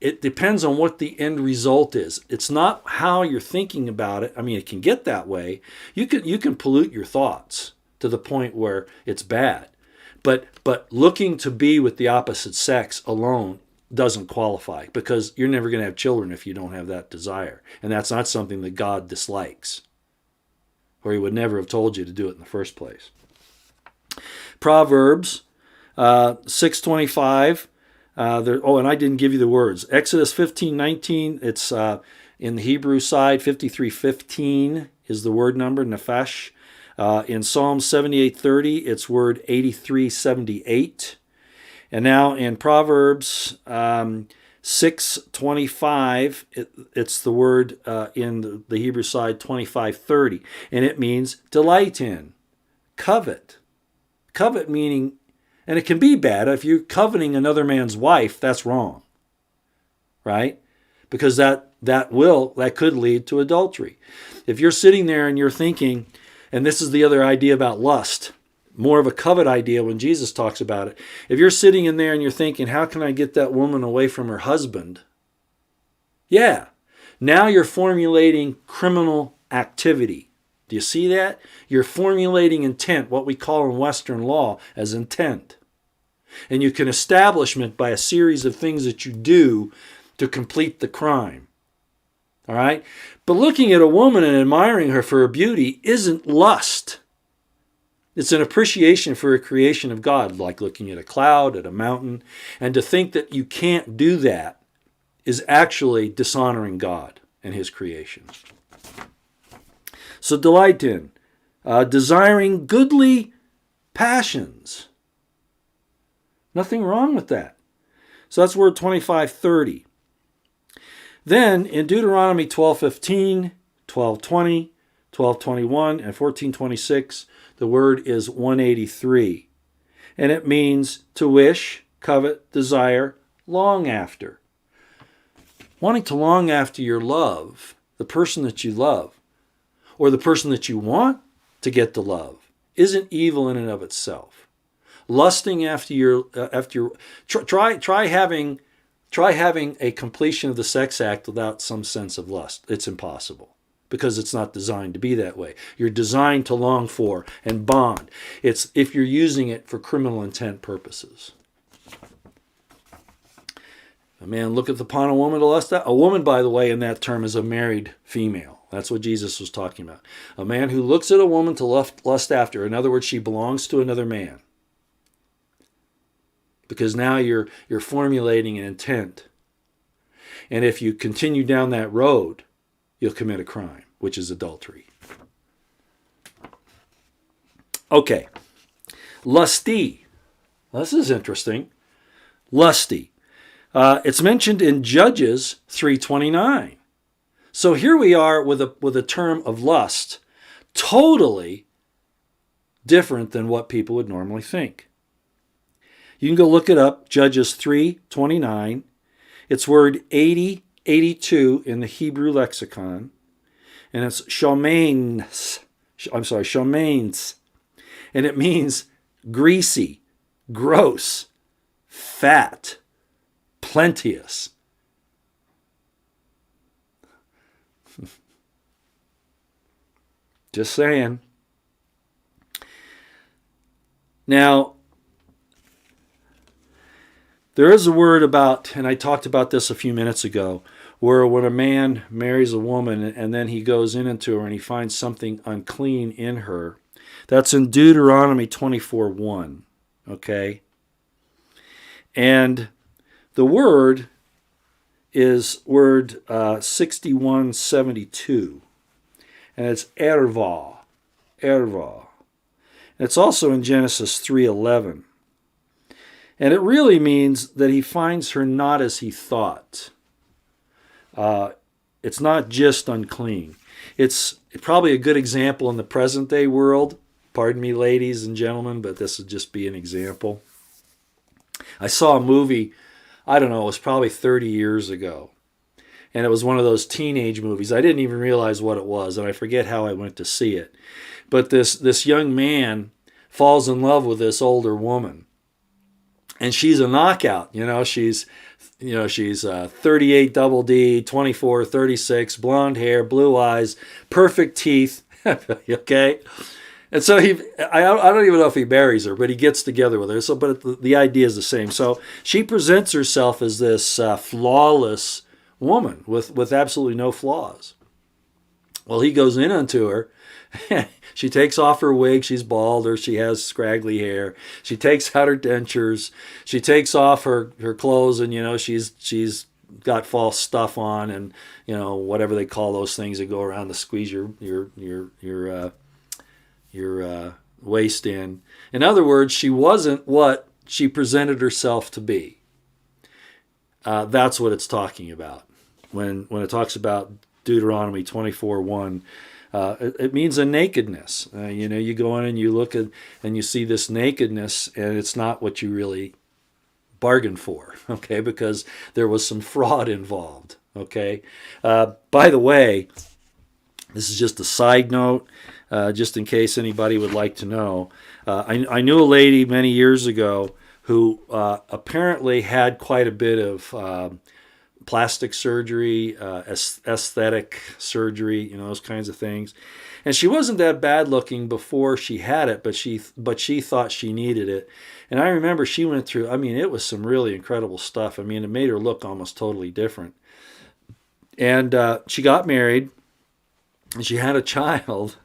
It depends on what the end result is. It's not how you're thinking about it. I mean, it can get that way. You can pollute your thoughts to the point where it's bad. But looking to be with the opposite sex alone doesn't qualify, because you're never going to have children if you don't have that desire. And that's not something that God dislikes, or he would never have told you to do it in the first place. Proverbs 6:25. And I didn't give you the words. Exodus 15:19, it's in the Hebrew side. 53:15 is the word number, nephesh. In Psalm 78:30, it's word 83:78. And now in Proverbs 6:25, it's the word in the Hebrew side 25:30. And it means delight in, covet. Covet meaning, and it can be bad. If you're coveting another man's wife, that's wrong, right? Because that could lead to adultery. If you're sitting there and you're thinking, and this is the other idea about lust, more of a covet idea when Jesus talks about it. If you're sitting in there and you're thinking, how can I get that woman away from her husband? Yeah, now you're formulating criminal activity. Do you see that? You're formulating intent, what we call in Western law as intent. And you can establish it by a series of things that you do to complete the crime. All right? But looking at a woman and admiring her for her beauty isn't lust. It's an appreciation for a creation of God, like looking at a cloud, at a mountain. And to think that you can't do that is actually dishonoring God and his creation. So delight in, desiring goodly passions. Nothing wrong with that. So that's word 25:30. Then in Deuteronomy 12:15, 12:20, 12:21, and 14:26, the word is 183. And it means to wish, covet, desire, long after. Wanting to long after your love, the person that you love, or the person that you want to get to love isn't evil in and of itself. Lusting try having a completion of the sex act without some sense of lust. It's impossible, because it's not designed to be that way. You're designed to long for and bond. It's if you're using it for criminal intent purposes. A man looketh upon a woman to lust. A woman, by the way, in that term is a married female. That's what Jesus was talking about. A man who looks at a woman to lust after. In other words, she belongs to another man. Because now you're formulating an intent. And if you continue down that road, you'll commit a crime, which is adultery. Okay. Lusty. This is interesting. Lusty. It's mentioned in Judges 3:29. So here we are with a term of lust, totally different than what people would normally think. You can go look it up, Judges 3:29. It's word 8082 in the Hebrew lexicon, and it's shomains. Shomains. And it means greasy, gross, fat, plenteous. Just saying. Now, there is a word about, and I talked about this a few minutes ago, where when a man marries a woman and then he goes into her and he finds something unclean in her. That's in Deuteronomy 24:1. Okay? And the word is word 6172. And it's erva. Erva. It's also in Genesis 3:11. And it really means that he finds her not as he thought. It's not just unclean. It's probably a good example in the present day world. Pardon me, ladies and gentlemen, but this would just be an example. I saw a movie, I don't know, it was probably 30 years ago. And it was one of those teenage movies. I didn't even realize what it was, and I forget how I went to see it. But this young man falls in love with this older woman. And she's a knockout. She's 38 double D, 24, 36, blonde hair, blue eyes, perfect teeth. Okay? And so I don't even know if he marries her, but he gets together with her. So, but the idea is the same. So she presents herself as this flawless woman with absolutely no flaws. Well, he goes in onto her. She takes off her wig. She's bald, or she has scraggly hair. She takes out her dentures. She takes off her clothes, and she's got false stuff on, and whatever they call those things that go around to squeeze your waist in. In other words, she wasn't what she presented herself to be. That's what it's talking about when it talks about Deuteronomy 24:1. It means a nakedness. You go in and you look at and you see this nakedness, and it's not what you really bargained for. Okay, because there was some fraud involved. Okay. By the way, this is just a side note. Just in case anybody would like to know. I knew a lady many years ago who apparently had quite a bit of plastic surgery, aesthetic surgery, those kinds of things. And she wasn't that bad looking before she had it, but she thought she needed it. And I remember she went through, it was some really incredible stuff. It made her look almost totally different. And she got married, and she had a child.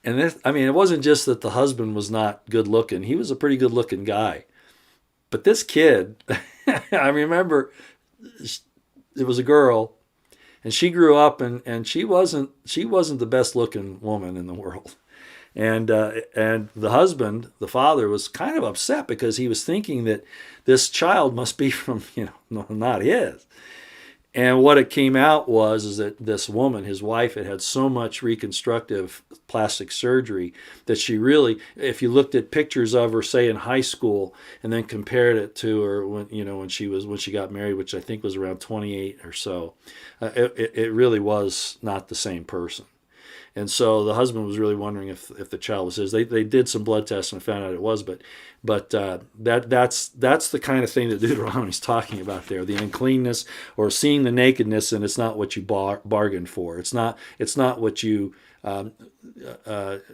And it wasn't just that the husband was not good looking. He was a pretty good looking guy. But this kid, I remember it was a girl, and she grew up, and she wasn't the best looking woman in the world. And the husband, the father, was kind of upset because he was thinking that this child must be from, not his. And what it came out is that this woman, his wife, had so much reconstructive plastic surgery that she really, if you looked at pictures of her, say in high school, and then compared it to her when she got married, which I think was around 28 or so, it really was not the same person. And so the husband was really wondering if the child was his. They did some blood tests and found out it was, but that's the kind of thing that Deuteronomy's talking about there: the uncleanness or seeing the nakedness, and it's not what you bargained for. It's not what you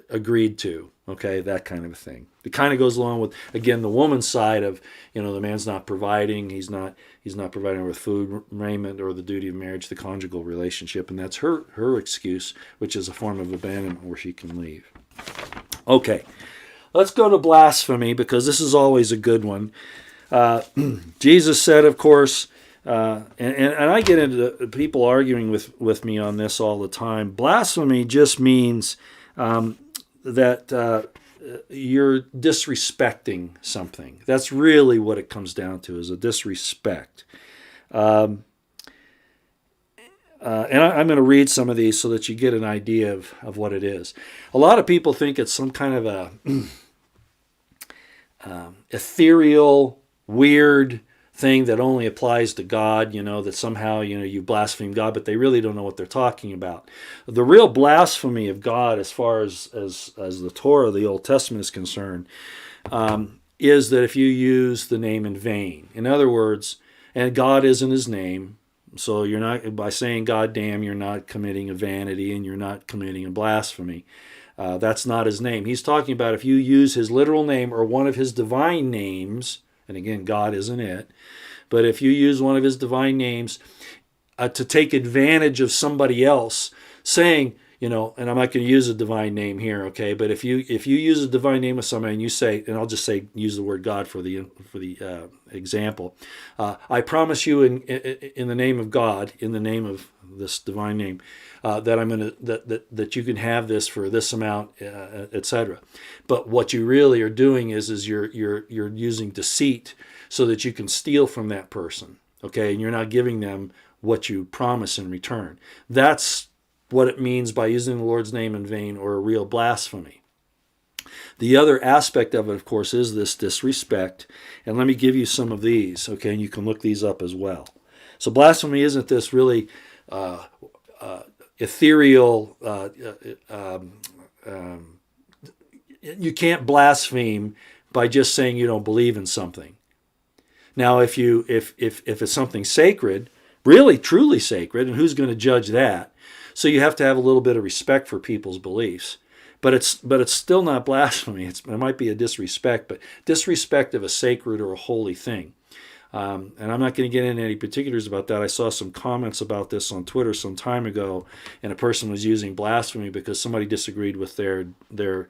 agreed to. Okay, that kind of a thing. It kind of goes along with, again, the woman's side of, the man's not providing. He's not providing her with food, raiment, or the duty of marriage, the conjugal relationship, and that's her excuse, which is a form of abandonment where she can leave. Okay, let's go to blasphemy, because this is always a good one. Jesus said, of course, and I get into people arguing with me on this all the time. Blasphemy just means that you're disrespecting something. That's really what it comes down to, is a disrespect. And I'm going to read some of these so that you get an idea of what it is. A lot of people think it's some kind of a ethereal, weird thing that only applies to God, that somehow, you blaspheme God, but they really don't know what they're talking about. The real blasphemy of God, as far as the Torah, the Old Testament, is concerned, is that if you use the name in vain. In other words, and God isn't his name, so you're not, by saying God damn, you're not committing a vanity and you're not committing a blasphemy. That's not his name. He's talking about if you use his literal name or one of his divine names, and again, God isn't it, but if you use one of his divine names to take advantage of somebody else, saying, and I'm not going to use a divine name here, okay, but if you use a divine name of somebody and you say, and I'll just say, use the word God for the example, I promise you in the name of God, in the name of this divine name, that I'm going to that you can have this for this amount, etc. But what you really are doing is you're using deceit so that you can steal from that person, okay, and you're not giving them what you promise in return. That's what it means by using the Lord's name in vain, or a real blasphemy. The other aspect of it, of course, is this disrespect. And let me give you some of these, okay, and you can look these up as well. So blasphemy isn't this really ethereal, you can't blaspheme by just saying you don't believe in something. Now, if it's something sacred, really, truly sacred, and who's going to judge that? So you have to have a little bit of respect for people's beliefs. But it's still not blasphemy. It might be a disrespect, but disrespect of a sacred or a holy thing. And I'm not going to get into any particulars about that. I saw some comments about this on Twitter some time ago, and a person was using blasphemy because somebody disagreed with their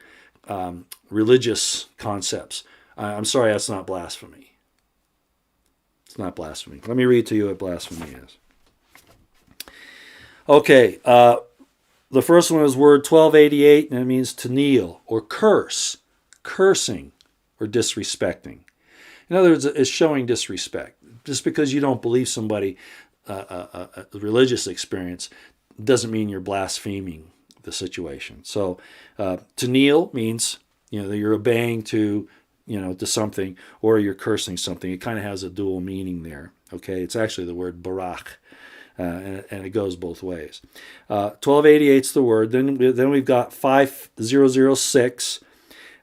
religious concepts. I'm sorry, that's not blasphemy. It's not blasphemy. Let me read to you what blasphemy is. Okay, the first one is word 1288, and it means to kneel or curse, cursing or disrespecting. In other words, it's showing disrespect. Just because you don't believe somebody a religious experience doesn't mean you're blaspheming the situation. So to kneel means that you're obeying to something, or you're cursing something. It kind of has a dual meaning there. Okay, it's actually the word barach. And it goes both ways. 1288 is the word. Then we've got 5006.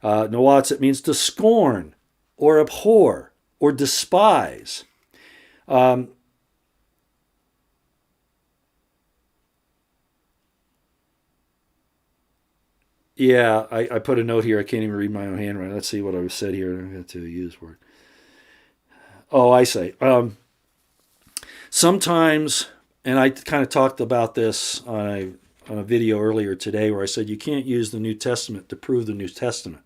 Nawatz, it means to scorn or abhor or despise. Yeah, I put a note here. I can't even read my own handwriting. Let's see what I said here. I'm going to use word. Oh, I say. Sometimes, and I kind of talked about this on a video earlier today where I said you can't use the New Testament to prove the New Testament.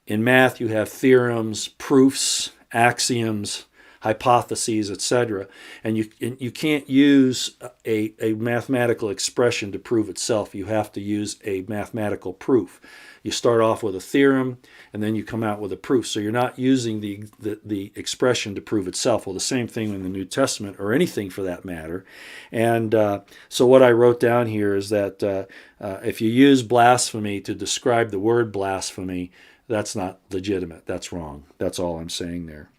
In math, you have theorems, proofs, axioms, hypotheses, etc. And you can't use a mathematical expression to prove itself. You have to use a mathematical proof. You start off with a theorem, and then you come out with a proof. So you're not using the expression to prove itself. Well, the same thing in the New Testament, or anything for that matter. And so what I wrote down here is that if you use blasphemy to describe the word blasphemy, that's not legitimate. That's wrong. That's all I'm saying there.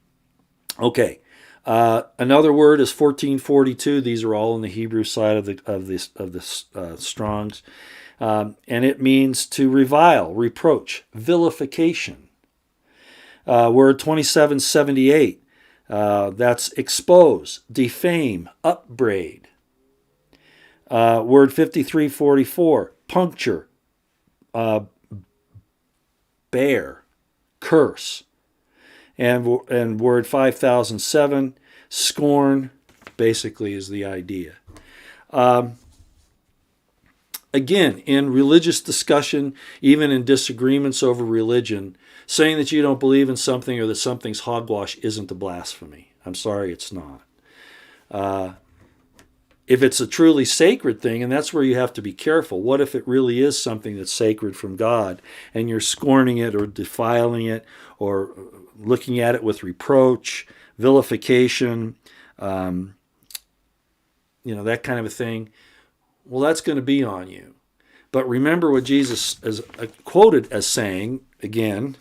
Okay. Another word is 1442. These are all in the Hebrew side of the Strong's. And it means to revile, reproach, vilification. Word 2778, that's expose, defame, upbraid. Word 5344, puncture, bear, curse. And word 5007, scorn, basically is the idea. Again, in religious discussion, even in disagreements over religion, saying that you don't believe in something or that something's hogwash isn't a blasphemy. I'm sorry, it's not. If it's a truly sacred thing, and that's where you have to be careful, what if it really is something that's sacred from God, and you're scorning it or defiling it or looking at it with reproach, vilification, that kind of a thing? Well, that's going to be on you. But remember what Jesus is quoted as saying, again,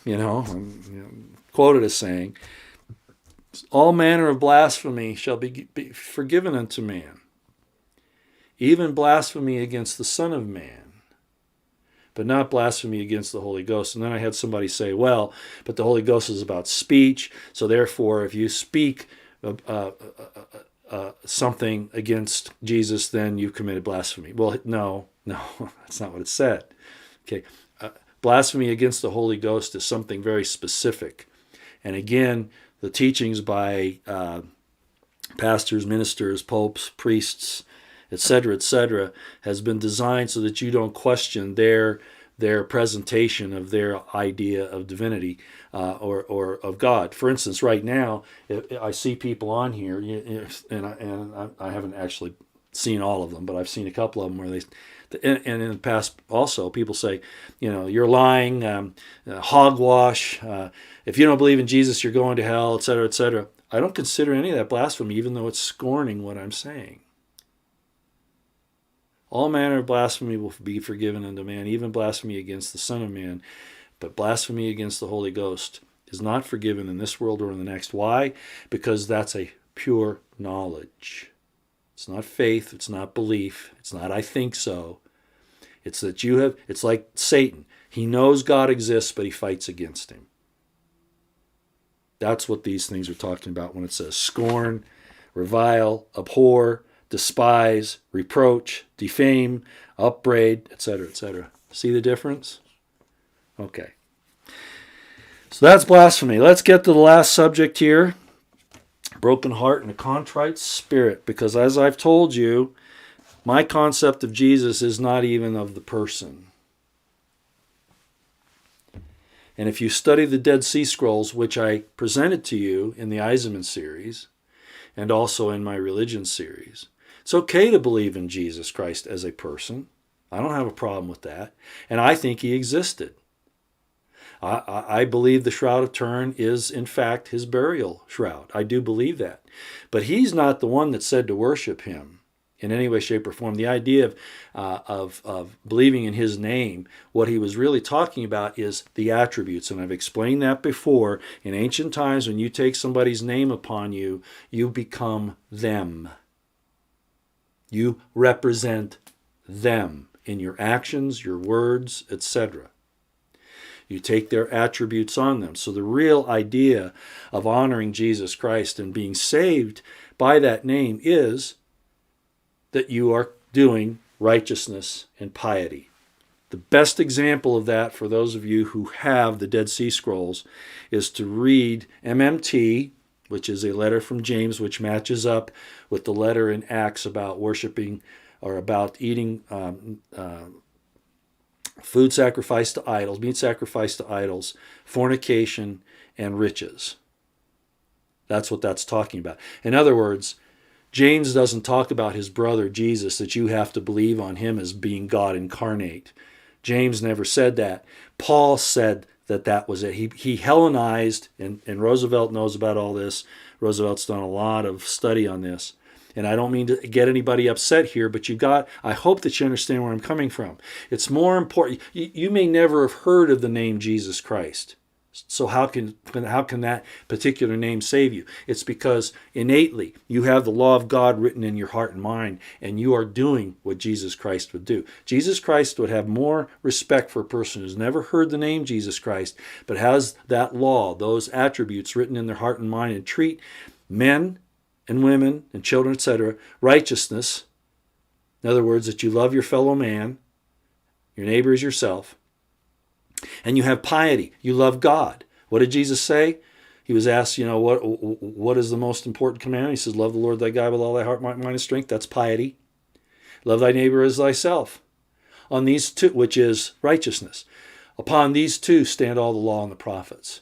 quoted as saying, all manner of blasphemy shall be forgiven unto man, even blasphemy against the Son of Man, but not blasphemy against the Holy Ghost. And then I had somebody say, well, but the Holy Ghost is about speech, so therefore if you speak something against Jesus, then you've committed blasphemy. Well, no, that's not what it said. Okay, blasphemy against the Holy Ghost is something very specific. And again, the teachings by pastors, ministers, popes, priests, etc., has been designed so that you don't question their presentation of their idea of divinity or of God. For instance, right now, I see people on here, and I haven't actually seen all of them, but I've seen a couple of them where and in the past also, people say, you're lying, hogwash, if you don't believe in Jesus, you're going to hell, etc., etc. I don't consider any of that blasphemy, even though it's scorning what I'm saying. All manner of blasphemy will be forgiven unto man, even blasphemy against the Son of Man. But blasphemy against the Holy Ghost is not forgiven in this world or in the next. Why? Because that's a pure knowledge. It's not faith. It's not belief. It's not I think so. It's that it's like Satan. He knows God exists, but he fights against him. That's what these things are talking about when it says scorn, revile, abhor, despise, reproach, defame, upbraid, etc., etc. See the difference? Okay. So that's blasphemy. Let's get to the last subject here. Broken heart and a contrite spirit. Because as I've told you, my concept of Jesus is not even of the person. And if you study the Dead Sea Scrolls, which I presented to you in the Eisenman series, and also in my religion series, it's okay to believe in Jesus Christ as a person. I don't have a problem with that. And I think he existed. I believe the Shroud of Turin is, in fact, his burial shroud. I do believe that. But he's not the one that said to worship him in any way, shape, or form. The idea of believing in his name, what he was really talking about is the attributes. And I've explained that before. In ancient times, when you take somebody's name upon you, you become them. You represent them in your actions, your words, etc. You take their attributes on them. So the real idea of honoring Jesus Christ and being saved by that name is that you are doing righteousness and piety. The best example of that for those of you who have the Dead Sea Scrolls is to read MMT, which is a letter from James, which matches up with the letter in Acts about worshiping or about eating food sacrificed to idols, meat sacrificed to idols, fornication, and riches. That's what that's talking about. In other words, James doesn't talk about his brother Jesus, that you have to believe on him as being God incarnate. James never said that. Paul said that was it. He Hellenized, and Roosevelt knows about all this. Roosevelt's done a lot of study on this. And I don't mean to get anybody upset here, but I hope that you understand where I'm coming from. It's more important. You may never have heard of the name Jesus Christ. So how can that particular name save you? It's because innately you have the law of God written in your heart and mind, and you are doing what Jesus Christ would do. Jesus Christ would have more respect for a person who's never heard the name Jesus Christ, but has that law, those attributes written in their heart and mind, and treat men and women and children, etc., righteousness. In other words, that you love your fellow man, your neighbor as yourself, and you have piety. You love God. What did Jesus say? He was asked, what is the most important commandment? He says, love the Lord thy God with all thy heart, mind, and strength. That's piety. Love thy neighbor as thyself. On these two, which is righteousness. Upon these two stand all the law and the prophets.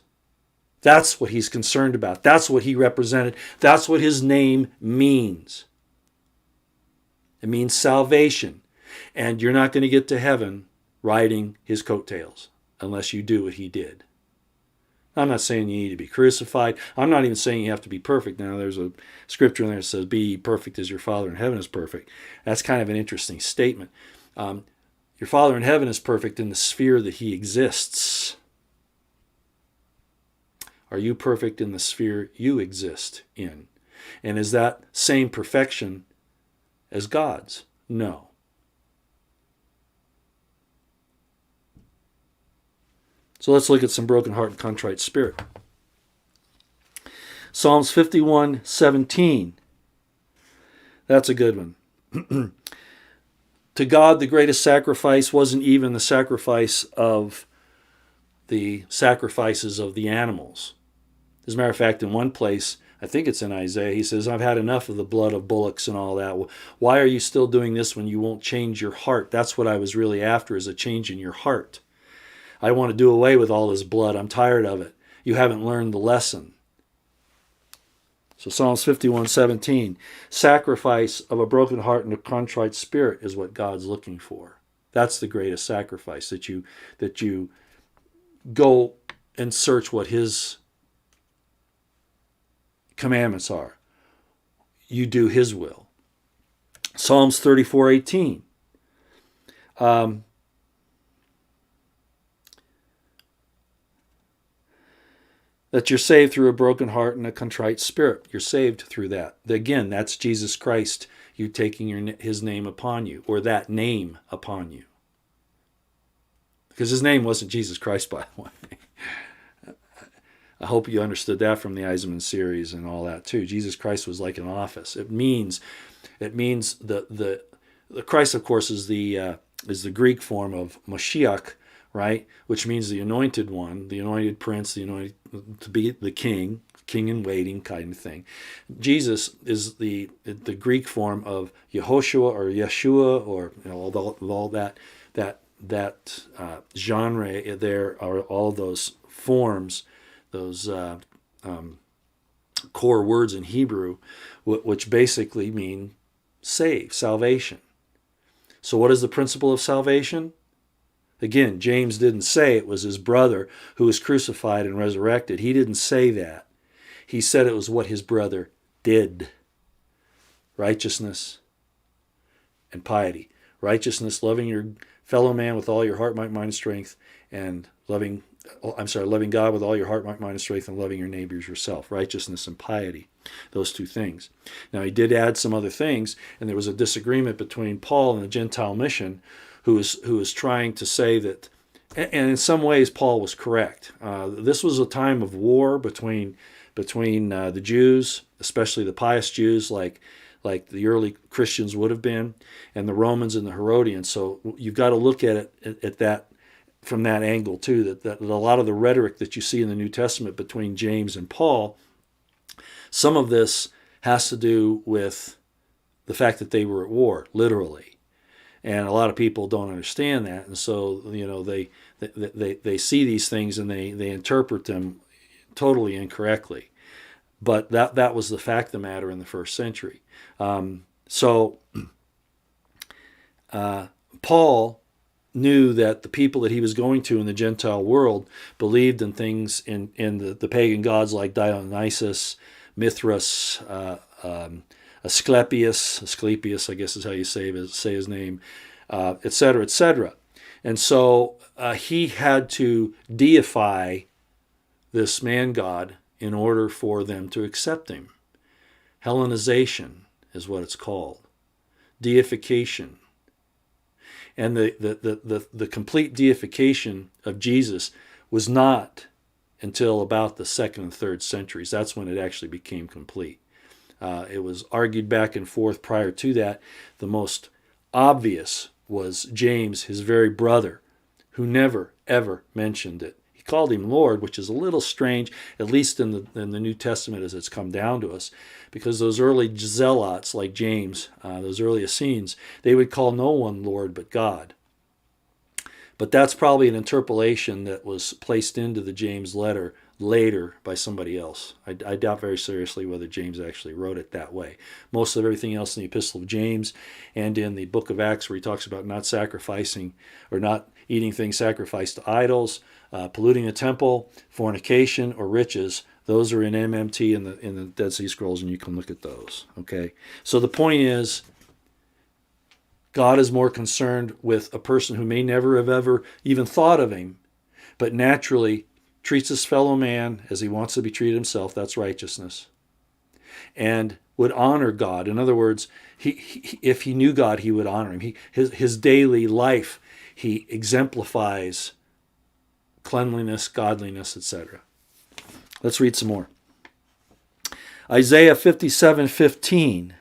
That's what he's concerned about. That's what he represented. That's what his name means. It means salvation. And you're not going to get to heaven riding his coattails unless you do what he did. I'm not saying you need to be crucified. I'm not even saying you have to be perfect. Now, there's a scripture in there that says, be ye perfect as your Father in heaven is perfect. That's kind of an interesting statement. Your Father in heaven is perfect in the sphere that he exists. Are you perfect in the sphere you exist in? And is that same perfection as God's? No. So let's look at some broken heart and contrite spirit. Psalms 51:17. That's a good one. To God, the greatest sacrifice wasn't even the sacrifice of the sacrifices of the animals. As a matter of fact, in one place, I think it's in Isaiah, he says, I've had enough of the blood of bullocks and all that. Why are you still doing this when you won't change your heart? That's what I was really after, is a change in your heart. I want to do away with all this blood. I'm tired of it. You haven't learned the lesson. So Psalms 51:17, sacrifice of a broken heart and a contrite spirit is what God's looking for. That's the greatest sacrifice, that you go and search what his commandments are. You do his will. Psalms 34:18. That you're saved through a broken heart and a contrite spirit. You're saved through that. Again, that's Jesus Christ, you taking his name upon you, or that name upon you. Because his name wasn't Jesus Christ, by the way. I hope you understood that from the Eisenman series and all that too. Jesus Christ was like an office. It means the Christ, of course, is the Greek form of Mashiach, right? Which means the anointed one, the anointed prince, the anointed to be the king in waiting kind of thing. Jesus is the Greek form of Yehoshua or Yeshua, or all that genre. There are all those forms, those core words in Hebrew, which basically mean save, salvation. So what is the principle of salvation? Again, James didn't say it was his brother who was crucified and resurrected. He didn't say that. He said it was what his brother did. Righteousness and piety. Righteousness, loving your fellow man with all your heart, might, mind, and strength, and loving God with all your heart, might, mind, and strength, and loving your neighbors yourself. Righteousness and piety. Those two things. Now, he did add some other things, and there was a disagreement between Paul and the Gentile mission, who was trying to say that, and in some ways Paul was correct. This was a time of war between the Jews, especially the pious Jews, like the early Christians would have been, and the Romans and the Herodians. So you've got to look at it at that from that angle too. That a lot of the rhetoric that you see in the New Testament between James and Paul, some of this has to do with the fact that they were at war, literally. And a lot of people don't understand that, and so they see these things and they interpret them totally incorrectly. But that was the fact of the matter in the first century. Paul knew that the people that he was going to in the Gentile world believed in things in the pagan gods like Dionysus, Mithras, Asclepius, I guess is how you say his name, etc., etc. And so he had to deify this man-God in order for them to accept him. Hellenization is what it's called. Deification. And the complete deification of Jesus was not until about the 2nd and 3rd centuries. That's when it actually became complete. It was argued back and forth prior to that. The most obvious was James, his very brother, who never, ever mentioned it. He called him Lord, which is a little strange, at least in the New Testament as it's come down to us, because those early zealots like James, those early Essenes, they would call no one Lord but God. But that's probably an interpolation that was placed into the James letter later by somebody else. I doubt very seriously whether James actually wrote it that way. Most of everything else in the Epistle of James and in the book of Acts, where he talks about not sacrificing or not eating things sacrificed to idols, polluting the temple, fornication, or riches, those are in MMT in the Dead Sea Scrolls, and you can look at those. Okay, so the point is, God is more concerned with a person who may never have ever even thought of him, but naturally treats his fellow man as he wants to be treated himself. That's righteousness. And would honor God. In other words, if he knew God, he would honor him. His daily life, he exemplifies cleanliness, godliness, etc. Let's read some more. Isaiah 57:15.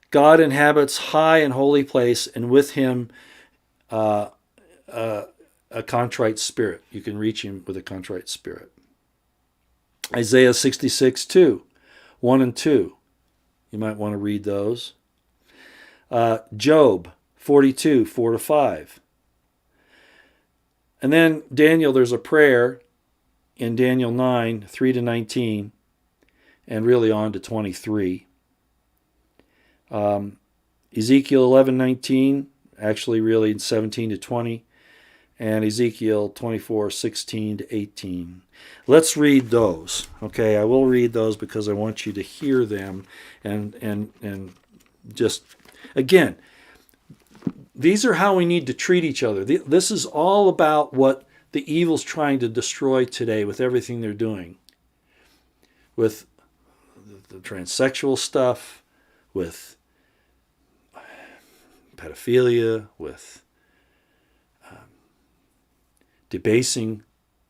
God inhabits high and holy place, and with him a contrite spirit. You can reach him with a contrite spirit. Isaiah 66:2, 1 and 2. You might want to read those. Job 42, 4 to 5. And then Daniel, there's a prayer in Daniel 9, 3 to 19, and really on to 23. Ezekiel 11:19, actually really 17 to 20, and Ezekiel 24:16 to 18. Let's read those. Okay, I will read those because I want you to hear them and just, again, these are how we need to treat each other. This is all about what the evil's trying to destroy today with everything they're doing. With the transsexual stuff, with pedophilia, with debasing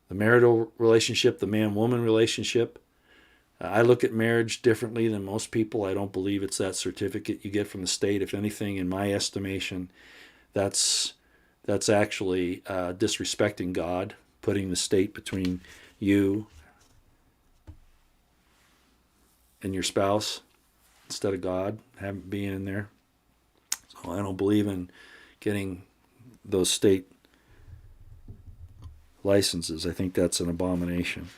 the marital relationship, the man-woman relationship. I look at marriage differently than most people. I don't believe it's that certificate you get from the state. If anything, in my estimation, that's actually disrespecting God, putting the state between you and your spouse instead of God being in there. So I don't believe in getting those state licenses. I think that's an abomination.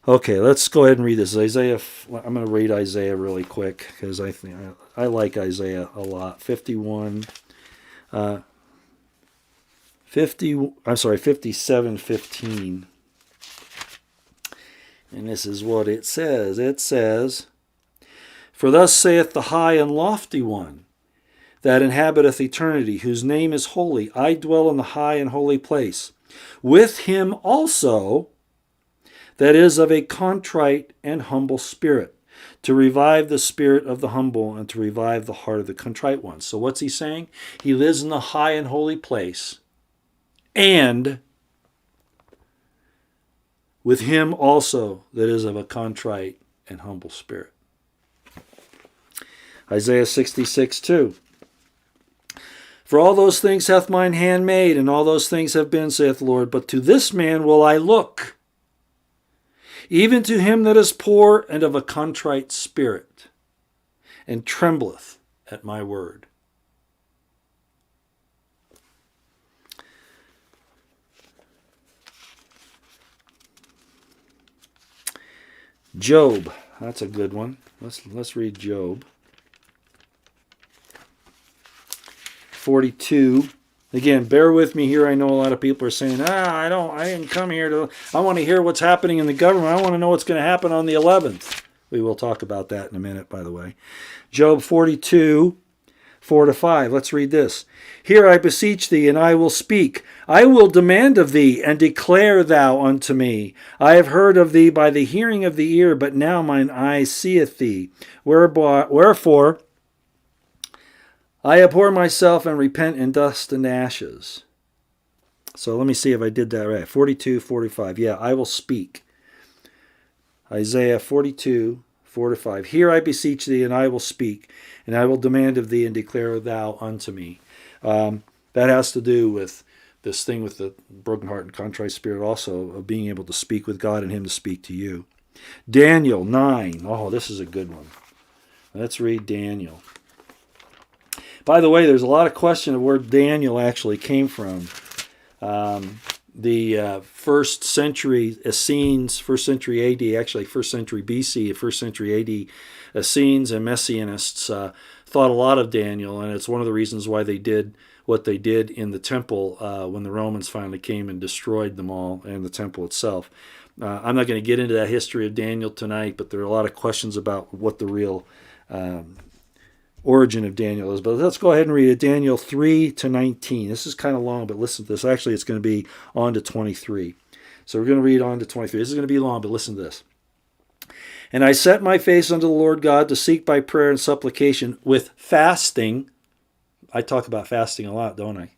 Okay, let's go ahead and read this. Isaiah. I'm going to read Isaiah really quick because I like Isaiah a lot. 57:15. And this is what it says. It says, "For thus saith the high and lofty one, that inhabiteth eternity, whose name is holy. I dwell in the high and holy place, with him also that is of a contrite and humble spirit, to revive the spirit of the humble and to revive the heart of the contrite ones." So what's he saying? He lives in the high and holy place, and with him also that is of a contrite and humble spirit. Isaiah 66:2. "For all those things hath mine hand made, and all those things have been, saith the Lord. But to this man will I look, even to him that is poor and of a contrite spirit, and trembleth at my word." Job, that's a good one. Let's read Job 42. Again, bear with me here. I know a lot of people are saying, I didn't come here I want to hear what's happening in the government. I want to know what's going to happen on the 11th. We will talk about that in a minute, by the way. Job 42, 4-5. Let's read this. Hear, I beseech thee, and I will speak. I will demand of thee, and declare thou unto me. I have heard of thee by the hearing of the ear, but now mine eye seeth thee. Wherefore I abhor myself and repent in dust and ashes. So let me see if I did that right. 42:45. Yeah, I will speak. Isaiah 42:4-5. Hear, I beseech thee, and I will speak, and I will demand of thee, and declare thou unto me. That has to do with this thing with the broken heart and contrite spirit, also of being able to speak with God and him to speak to you. Daniel 9. Oh, this is a good one. Let's read Daniel. By the way, there's a lot of question of where Daniel actually came from. The first century Essenes, first century AD, actually first century BC, first century AD Essenes and Messianists thought a lot of Daniel, and it's one of the reasons why they did what they did in the temple when the Romans finally came and destroyed them all and the temple itself. I'm not going to get into that history of Daniel tonight, but there are a lot of questions about what the real origin of Daniel is. But let's go ahead and read it. Daniel 3-19. This is kind of long, but listen to this. Actually, it's going to be on to 23. So we're going to read on to 23. This is going to be long, but listen to this. And I set my face unto the Lord God to seek by prayer and supplication with fasting. I talk about fasting a lot, don't I?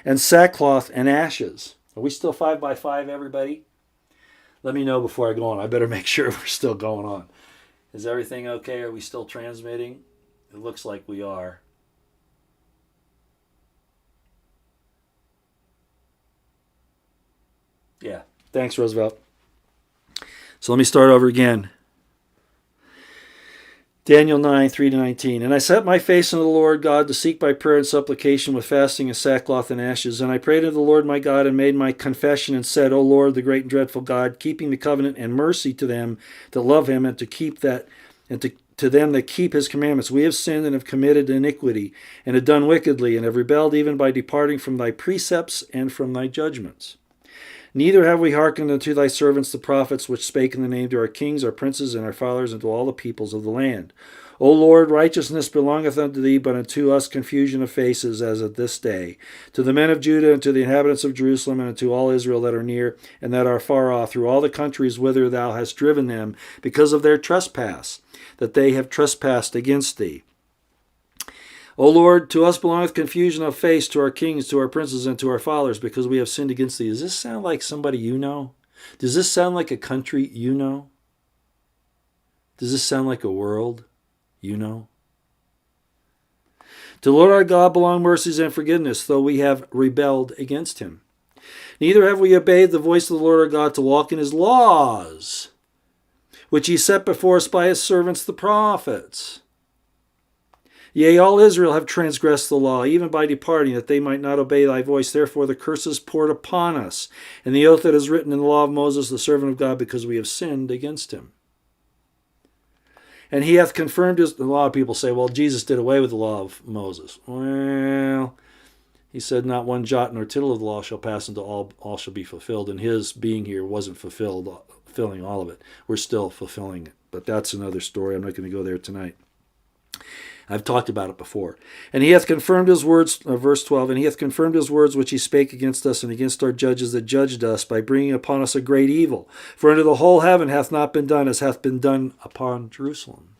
And sackcloth and ashes. Are we still 5 by 5, everybody? Let me know before I go on. I better make sure we're still going on. Is everything okay? Are we still transmitting? It looks like we are. Yeah. Thanks, Roosevelt. So let me start over again. Daniel 9, 3-19. And I set my face unto the Lord God to seek by prayer and supplication with fasting and sackcloth and ashes. And I prayed unto the Lord my God and made my confession and said, O Lord, the great and dreadful God, keeping the covenant and mercy to them that love him and to keep that, and to them that keep his commandments. We have sinned and have committed iniquity and have done wickedly and have rebelled even by departing from thy precepts and from thy judgments. Neither have we hearkened unto thy servants the prophets, which spake in the name to our kings, our princes, and our fathers, and to all the peoples of the land. O Lord, righteousness belongeth unto thee, but unto us confusion of faces, as at this day. To the men of Judah, and to the inhabitants of Jerusalem, and unto all Israel that are near, and that are far off, through all the countries whither thou hast driven them, because of their trespass, that they have trespassed against thee. O Lord, to us belongeth confusion of face, to our kings, to our princes, and to our fathers, because we have sinned against thee. Does this sound like somebody you know? Does this sound like a country you know? Does this sound like a world you know? To the Lord our God belong mercies and forgiveness, though we have rebelled against him. Neither have we obeyed the voice of the Lord our God to walk in his laws, which he set before us by his servants the prophets. Yea, all Israel have transgressed the law, even by departing, that they might not obey thy voice. Therefore the curse is poured upon us, and the oath that is written in the law of Moses, the servant of God, because we have sinned against him. And he hath confirmed his... A lot of people say, well, Jesus did away with the law of Moses. Well, he said, not one jot nor tittle of the law shall pass until all shall be fulfilled. And his being here wasn't fulfilling all of it. We're still fulfilling it. But that's another story. I'm not going to go there tonight. I've talked about it before. And he hath confirmed his words, verse 12, and he hath confirmed his words which he spake against us and against our judges that judged us, by bringing upon us a great evil. For unto the whole heaven hath not been done as hath been done upon Jerusalem.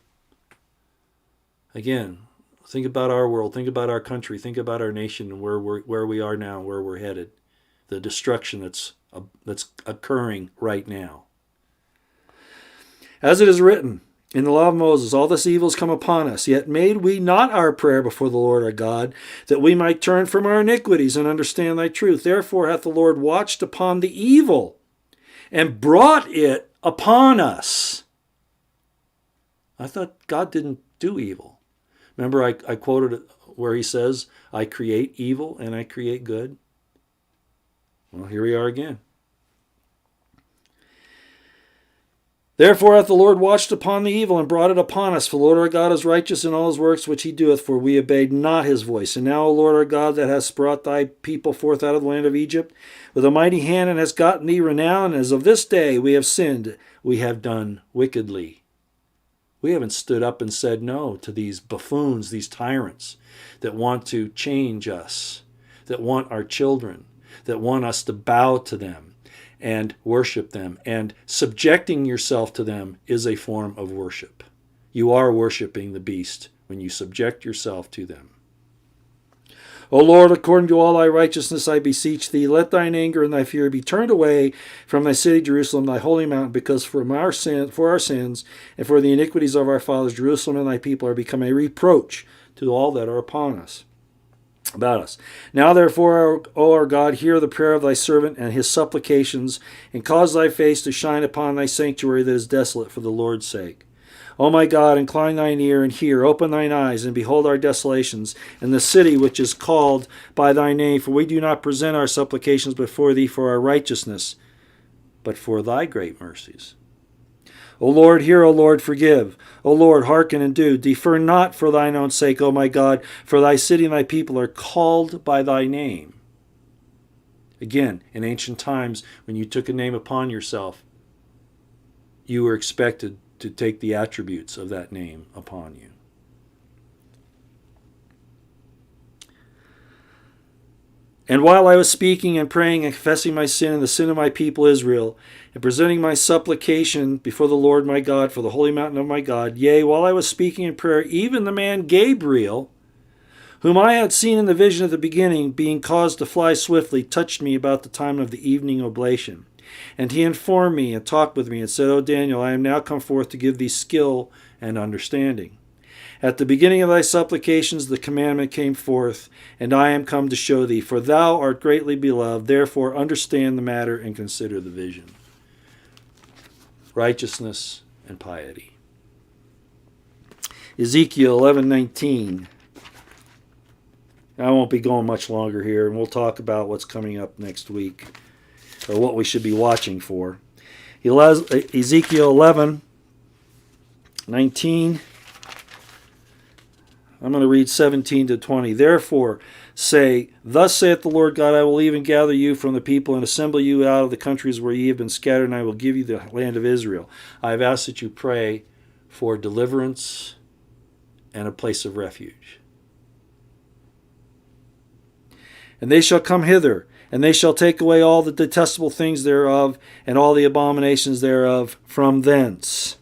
Again, think about our world, think about our country, think about our nation and where we are now, where we're headed. The destruction that's occurring right now. As it is written in the law of Moses, all this evil is come upon us, yet made we not our prayer before the Lord our God, that we might turn from our iniquities and understand thy truth. Therefore hath the Lord watched upon the evil, and brought it upon us. I thought God didn't do evil. Remember I quoted it where he says, I create evil and I create good. Well, here we are again. Therefore hath the Lord watched upon the evil and brought it upon us. For the Lord our God is righteous in all his works which he doeth, for we obeyed not his voice. And now, O Lord our God, that hast brought thy people forth out of the land of Egypt with a mighty hand, and hast gotten thee renown, as of this day we have sinned, we have done wickedly. We haven't stood up and said no to these buffoons, these tyrants that want to change us, that want our children, that want us to bow to them and worship them. And subjecting yourself to them is a form of worship. You are worshiping the beast when you subject yourself to them. O Lord, according to all thy righteousness, I beseech thee, let thine anger and thy fury be turned away from thy city Jerusalem, thy holy mountain, because for our sins and for the iniquities of our fathers, Jerusalem and thy people are become a reproach to all that are upon us. About us. Now therefore, O our God, hear the prayer of thy servant and his supplications, and cause thy face to shine upon thy sanctuary that is desolate for the Lord's sake. O my God, incline thine ear and hear, open thine eyes, and behold our desolations, and the city which is called by thy name. For we do not present our supplications before thee for our righteousness, but for thy great mercies. O Lord, hear, O Lord, forgive. O Lord, hearken and do. Defer not for thine own sake, O my God, for thy city and thy people are called by thy name. Again, in ancient times, when you took a name upon yourself, you were expected to take the attributes of that name upon you. And while I was speaking and praying and confessing my sin and the sin of my people Israel, and presenting my supplication before the Lord my God for the holy mountain of my God, yea, while I was speaking in prayer, even the man Gabriel, whom I had seen in the vision at the beginning, being caused to fly swiftly, touched me about the time of the evening oblation. And he informed me and talked with me and said, O Daniel, I am now come forth to give thee skill and understanding. At the beginning of thy supplications the commandment came forth, and I am come to show thee, for thou art greatly beloved, therefore understand the matter and consider the vision. Righteousness and piety. Ezekiel 11:19. I won't be going much longer here, and we'll talk about what's coming up next week, or what we should be watching for. Ezekiel 11:19. I'm going to read 17 to 20. Therefore say, Thus saith the Lord God, I will even gather you from the people and assemble you out of the countries where ye have been scattered, and I will give you the land of Israel. I have asked that you pray for deliverance and a place of refuge. And they shall come hither, and they shall take away all the detestable things thereof, and all the abominations thereof from thence.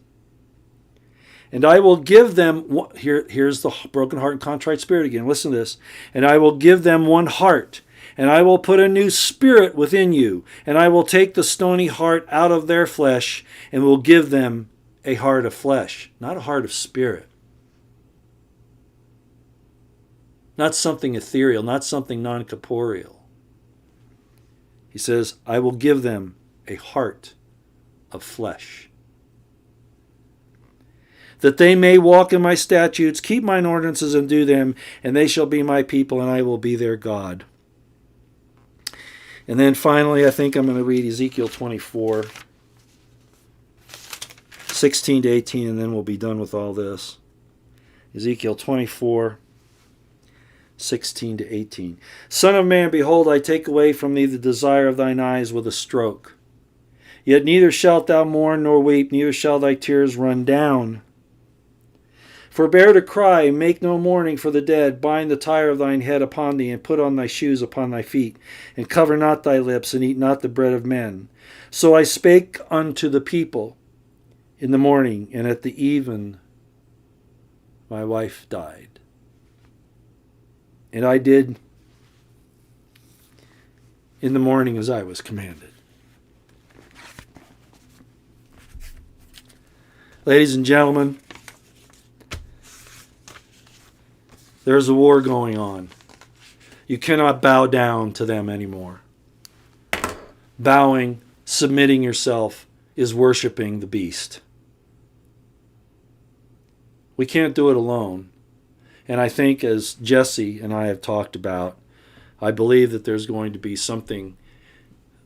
And I will give them, here's the broken heart and contrite spirit again. Listen to this. And I will give them one heart, and I will put a new spirit within you, and I will take the stony heart out of their flesh, and will give them a heart of flesh, not a heart of spirit. Not something ethereal, not something non-corporeal. He says, I will give them a heart of flesh, that they may walk in my statutes, keep mine ordinances, and do them, and they shall be my people, and I will be their God. And then finally, I think I'm going to read Ezekiel 24, 16 to 18, and then we'll be done with all this. Ezekiel 24, 16 to 18. Son of man, behold, I take away from thee the desire of thine eyes with a stroke. Yet neither shalt thou mourn nor weep, neither shall thy tears run down. Forbear to cry, make no mourning for the dead. Bind the tire of thine head upon thee, and put on thy shoes upon thy feet, and cover not thy lips, and eat not the bread of men. So I spake unto the people in the morning, and at the even my wife died. And I did in the morning as I was commanded. Ladies and gentlemen, there's a war going on. You cannot bow down to them anymore. Bowing, submitting yourself, is worshiping the beast. We can't do it alone. And I think, as Jesse and I have talked about, I believe that there's going to be something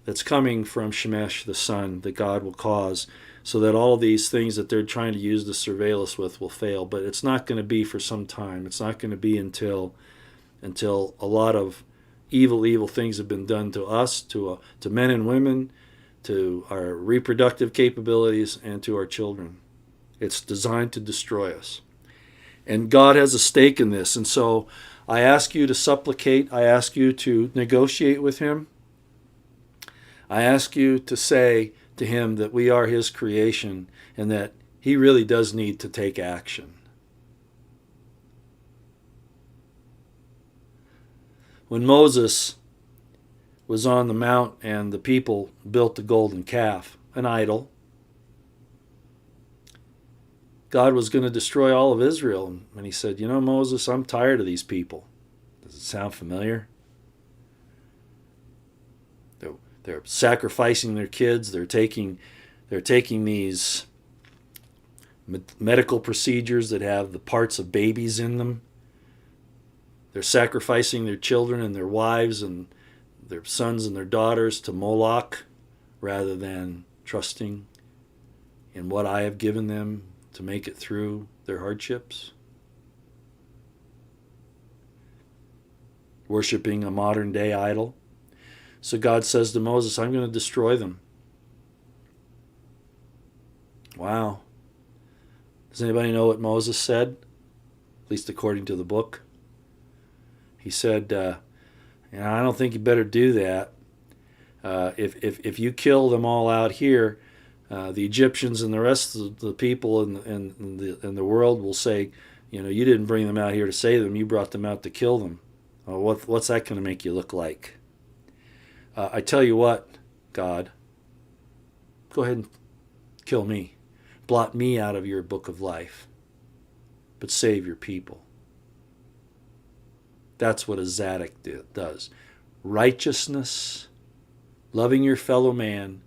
that's coming from Shemesh, the son, that God will cause, so that all these things that they're trying to use to surveil us with will fail. But it's not going to be for some time. It's not going to be until a lot of evil things have been done to us, to men and women, to our reproductive capabilities, and to our children. It's designed to destroy us. And God has a stake in this. And so I ask you to supplicate. I ask you to negotiate with him. I ask you to say to him that we are his creation and that he really does need to take action. When Moses was on the mount and the people built the golden calf, an idol, God was going to destroy all of Israel. And he said, you know, Moses, I'm tired of these people. Does it sound familiar? They're sacrificing their kids. They're taking these medical procedures that have the parts of babies in them. They're sacrificing their children and their wives and their sons and their daughters to Moloch rather than trusting in what I have given them to make it through their hardships. Worshipping a modern day idol. So God says to Moses, I'm going to destroy them. Wow. Does anybody know what Moses said? At least according to the book. He said, I don't think you better do that. If you kill them all out here, the Egyptians and the rest of the people in the world will say, you didn't bring them out here to save them. You brought them out to kill them. What's that going to make you look like? I tell you what, God, go ahead and kill me. Blot me out of your book of life. But save your people. That's what a Zadok does. Righteousness, loving your fellow man,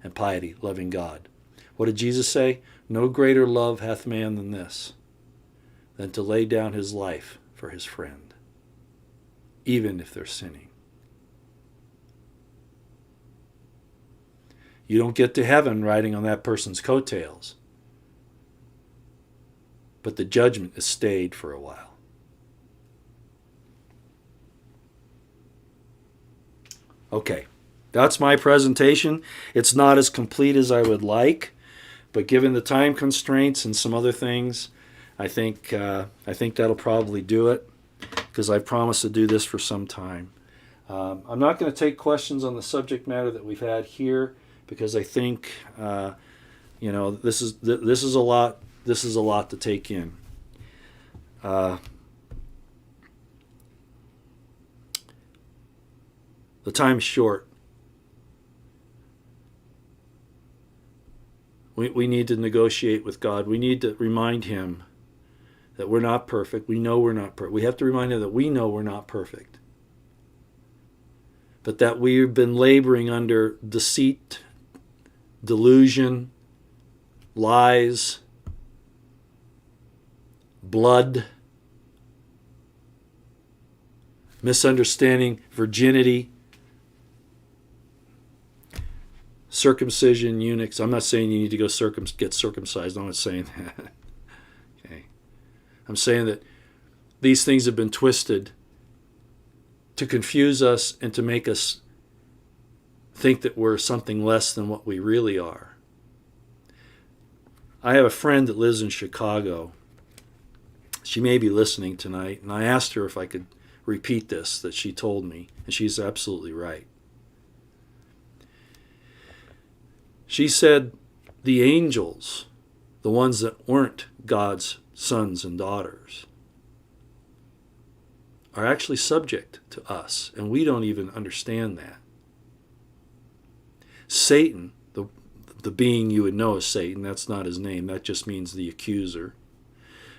and piety, loving God. What did Jesus say? No greater love hath man than this, than to lay down his life for his friend, even if they're sinning. You don't get to heaven riding on that person's coattails, but the judgment is stayed for a while. Okay, that's my presentation. It's not as complete as I would like, but given the time constraints and some other things, I think that'll probably do it, because I promised to do this for some time. I'm not going to take questions on the subject matter that we've had here, because I think this is a lot. This is a lot to take in. The time's short. We need to negotiate with God. We need to remind him that we're not perfect. We know we're not perfect. We have to remind him that we know we're not perfect. But that we've been laboring under deceit, delusion, lies, blood, misunderstanding virginity, circumcision, eunuchs. I'm not saying you need to go get circumcised. I'm not saying that. Okay. I'm saying that these things have been twisted to confuse us and to make us think that we're something less than what we really are. I have a friend that lives in Chicago. She may be listening tonight, and I asked her if I could repeat this that she told me, and she's absolutely right. She said the angels, the ones that weren't God's sons and daughters, are actually subject to us, and we don't even understand that. Satan, the being you would know as Satan, that's not his name, that just means the accuser.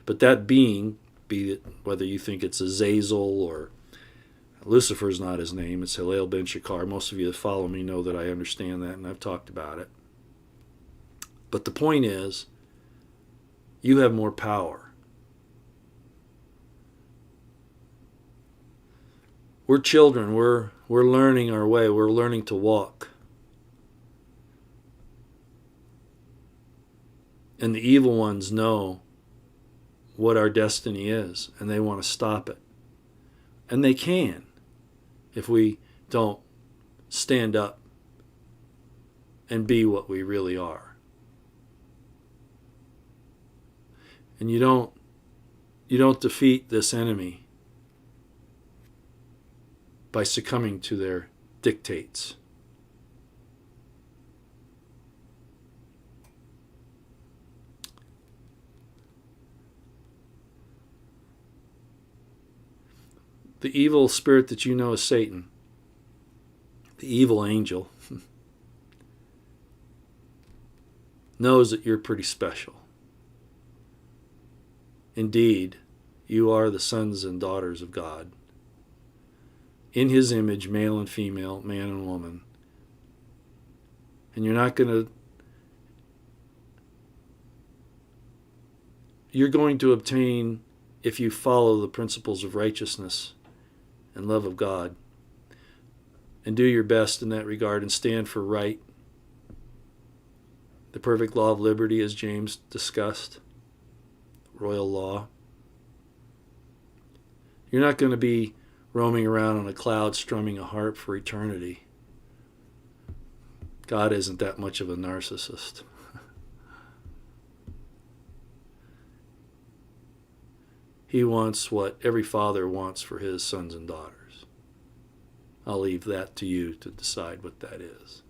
But that being, be it whether you think it's Azazel or Lucifer's not his name, it's Hillel ben Shakar. Most of you that follow me know that I understand that, and I've talked about it. But the point is, you have more power. We're children. We're learning our way. We're learning to walk. And the evil ones know what our destiny is, and they want to stop it. And they can, if we don't stand up and be what we really are. And you don't defeat this enemy by succumbing to their dictates. The evil spirit that you know is Satan, the evil angel, knows that you're pretty special. Indeed, you are the sons and daughters of God. In His image, male and female, man and woman. And you're going to obtain, if you follow the principles of righteousness and love of God, and do your best in that regard and stand for right, the perfect law of liberty, as James discussed, royal law. You're not going to be roaming around on a cloud strumming a harp for eternity. God isn't that much of a narcissist. He wants what every father wants for his sons and daughters. I'll leave that to you to decide what that is.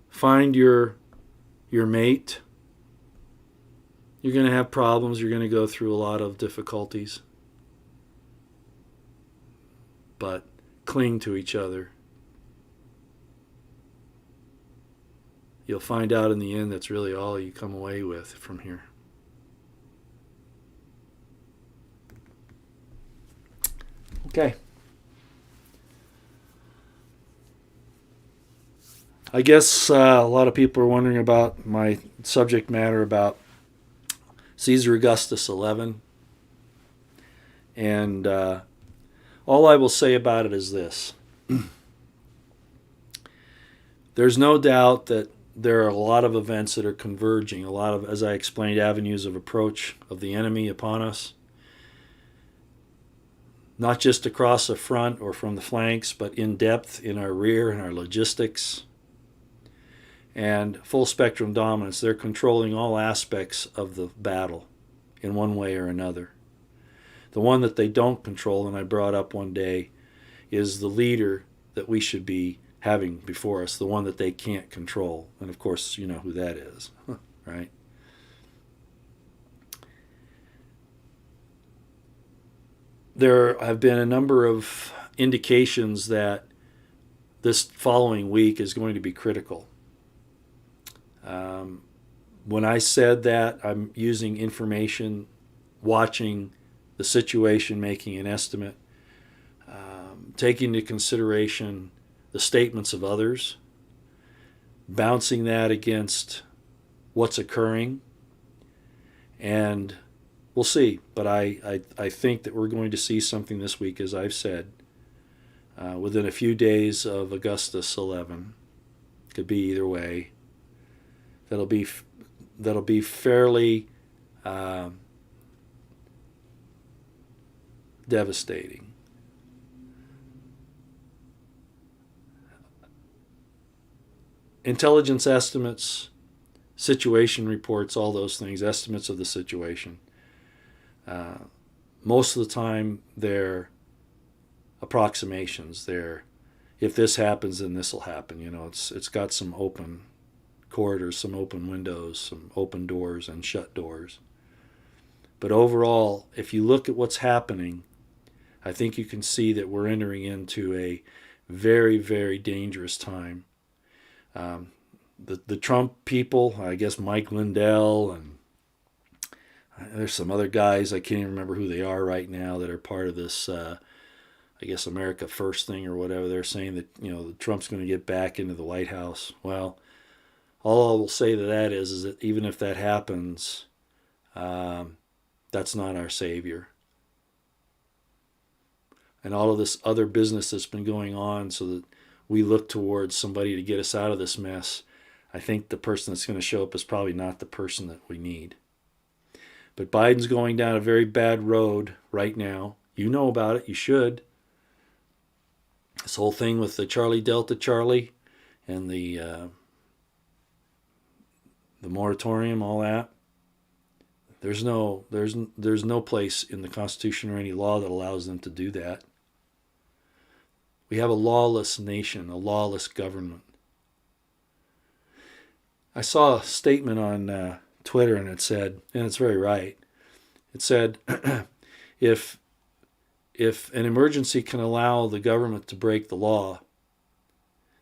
Find your mate. You're going to have problems. You're going to go through a lot of difficulties. But cling to each other. You'll find out in the end that's really all you come away with from here. Okay. I guess a lot of people are wondering about my subject matter about Caesar Augustus 11. And all I will say about it is this. There's no doubt that there are a lot of events that are converging, a lot of, as I explained, avenues of approach of the enemy upon us. Not just across the front or from the flanks, but in depth in our rear and our logistics. And full spectrum dominance. They're controlling all aspects of the battle in one way or another. The one that they don't control, and I brought up one day, is the leader that we should be having before us, the one that they can't control. And of course, you know who that is, right? There have been a number of indications that this following week is going to be critical. When I said that, I'm using information, watching the situation, making an estimate, taking into consideration the statements of others, bouncing that against what's occurring, and we'll see. But I think that we're going to see something this week, as I've said, within a few days of Augustus 11. Could be either way. That'll be fairly devastating. Intelligence estimates, situation reports, all those things, estimates of the situation. Most of the time, they're approximations. They're, if this happens, then this will happen. You know, it's got some open corridors, some open windows, some open doors and shut doors. But overall, if you look at what's happening, I think you can see that we're entering into a very, very dangerous time. The Trump people, I guess Mike Lindell, and there's some other guys, I can't even remember who they are right now, that are part of this, I guess America First thing or whatever. They're saying that, you know, Trump's going to get back into the White House. Well, all I will say to that is that even if that happens, that's not our savior. And all of this other business that's been going on so that we look towards somebody to get us out of this mess, I think the person that's going to show up is probably not the person that we need. But Biden's going down a very bad road right now. You know about it. You should. This whole thing with the Charlie Delta Charlie and the the moratorium, all that. There's no place in the Constitution or any law that allows them to do that. We have a lawless nation, a lawless government. I saw a statement on Twitter, and it said, and it's very right, it said, if an emergency can allow the government to break the law,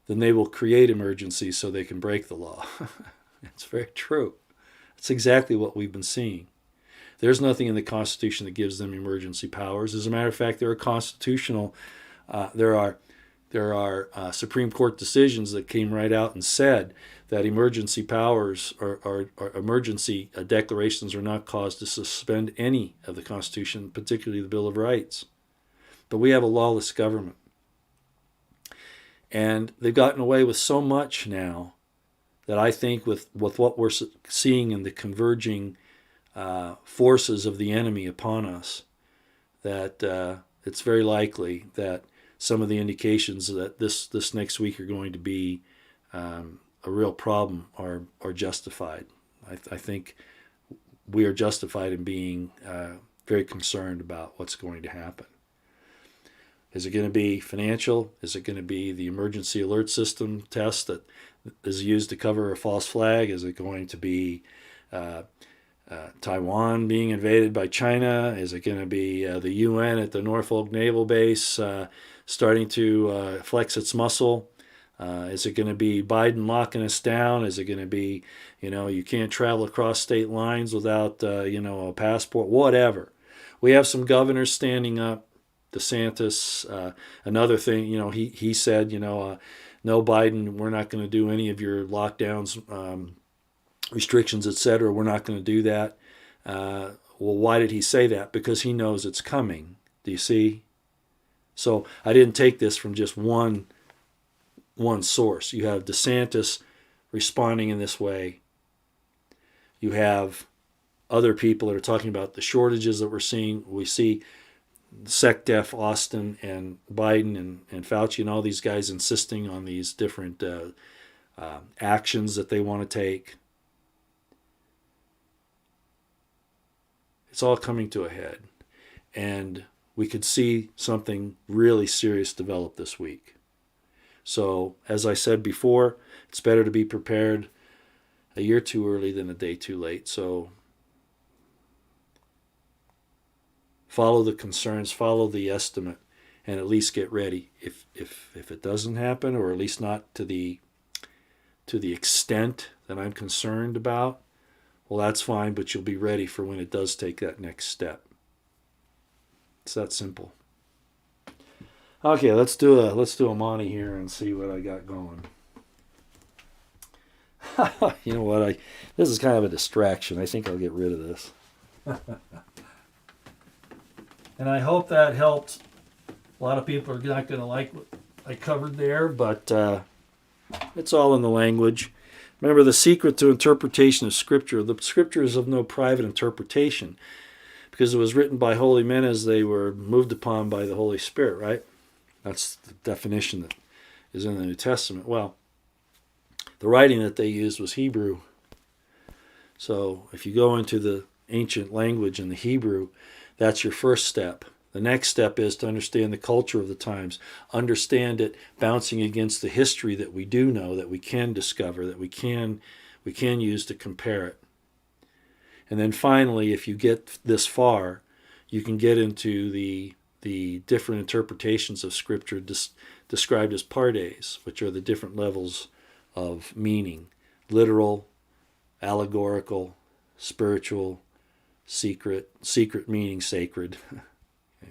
then they will create emergencies so they can break the law. It's very true. That's exactly what we've been seeing. There's nothing in the Constitution that gives them emergency powers. As a matter of fact, there are constitutional, there are Supreme Court decisions that came right out and said that emergency powers or emergency declarations are not cause to suspend any of the Constitution, particularly the Bill of Rights. But we have a lawless government. And they've gotten away with so much now that I think with what we're seeing in the converging forces of the enemy upon us, that it's very likely that some of the indications that this next week are going to be a real problem are justified. I think we are justified in being very concerned about what's going to happen. Is it going to be financial? Is it going to be the emergency alert system test that is used to cover a false flag? Is it going to be Taiwan being invaded by China? Is it going to be the UN at the Norfolk Naval Base starting to flex its muscle? Is it going to be Biden locking us down? Is it going to be, you can't travel across state lines without, a passport? Whatever. We have some governors standing up. DeSantis, another thing, he said, no, Biden, we're not going to do any of your lockdowns, restrictions, etc. We're not going to do that. Well, why did he say that? Because he knows it's coming. Do you see? So I didn't take this from just one source. You have DeSantis responding in this way. You have other people that are talking about the shortages that we're seeing. We see SecDef, Austin, and Biden, and Fauci, and all these guys insisting on these different actions that they want to take. It's all coming to a head. And we could see something really serious develop this week. So, as I said before, it's better to be prepared a year too early than a day too late. So, follow the concerns, follow the estimate, and at least get ready. If it doesn't happen, or at least not to the extent that I'm concerned about, well, that's fine, but you'll be ready for when it does take that next step. It's that simple. Okay, let's do a Monty here and see what I got going. You know what? This is kind of a distraction. I think I'll get rid of this. And I hope that helped. A lot of people are not going to like what I covered there, but it's all in the language. Remember, the secret to interpretation of Scripture. The Scripture is of no private interpretation, because it was written by holy men as they were moved upon by the Holy Spirit, right? That's the definition that is in the New Testament. Well, the writing that they used was Hebrew. So if you go into the ancient language in the Hebrew, that's your first step. The next step is to understand the culture of the times, understand it bouncing against the history that we do know, that we can discover, that we can use to compare it. And then finally, if you get this far, you can get into the different interpretations of Scripture described as pardes, which are the different levels of meaning: literal, allegorical, spiritual, secret meaning sacred.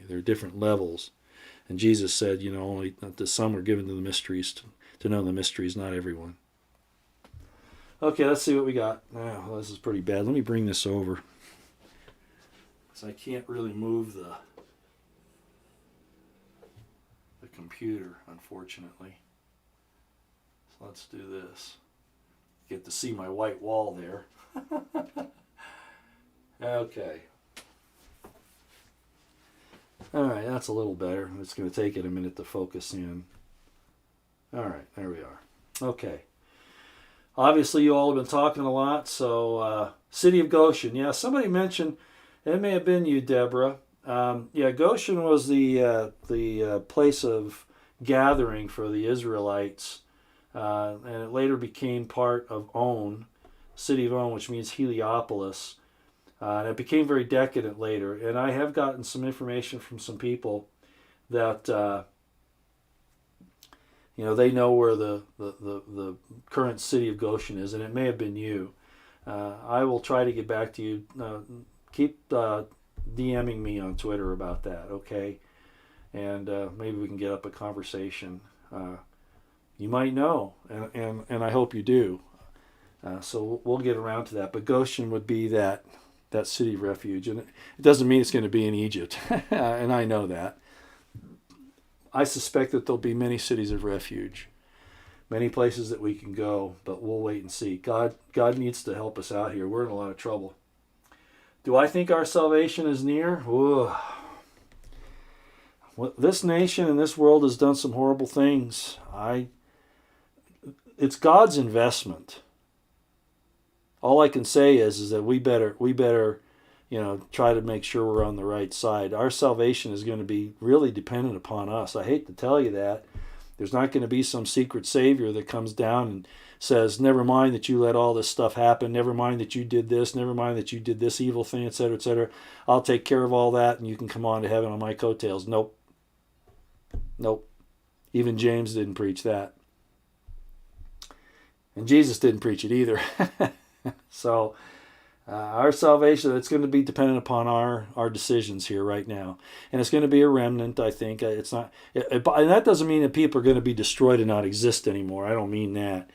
There are different levels. And Jesus said, only that some are given to the mysteries, to know the mysteries, not everyone. Okay, let's see what we got. Oh, this is pretty bad. Let me bring this over, because I can't really move the computer, unfortunately. So let's do this. You get to see my white wall there. Okay. All right, that's a little better. It's going to take it a minute to focus in. All right, there we are. Okay. Obviously, you all have been talking a lot. So, city of Goshen. Yeah, somebody mentioned, it may have been you, Deborah. Yeah, Goshen was the place of gathering for the Israelites, and it later became part of On, city of On, which means Heliopolis. And it became very decadent later. And I have gotten some information from some people that they know where the current city of Goshen is, and it may have been you. I will try to get back to you. Keep DMing me on Twitter about that, okay? And maybe we can get up a conversation. You might know, and I hope you do. So we'll get around to that. But Goshen would be that city of refuge, and it doesn't mean it's going to be in Egypt, and I know that. I suspect that there'll be many cities of refuge, many places that we can go, but we'll wait and see. God needs to help us out here. We're in a lot of trouble. Do I think our salvation is near? Ooh. This nation and this world has done some horrible things. It's God's investment. All I can say is that we better try to make sure we're on the right side. Our salvation is going to be really dependent upon us. I hate to tell you that. There's not going to be some secret savior that comes down and says, never mind that you let all this stuff happen, never mind that you did this, never mind that you did this evil thing, etc., etc. I'll take care of all that and you can come on to heaven on my coattails. Nope. Even James didn't preach that. And Jesus didn't preach it either. So our salvation, it's going to be dependent upon our decisions here right now. And it's going to be a remnant, I think. It's not, and that doesn't mean that people are going to be destroyed and not exist anymore. I don't mean that.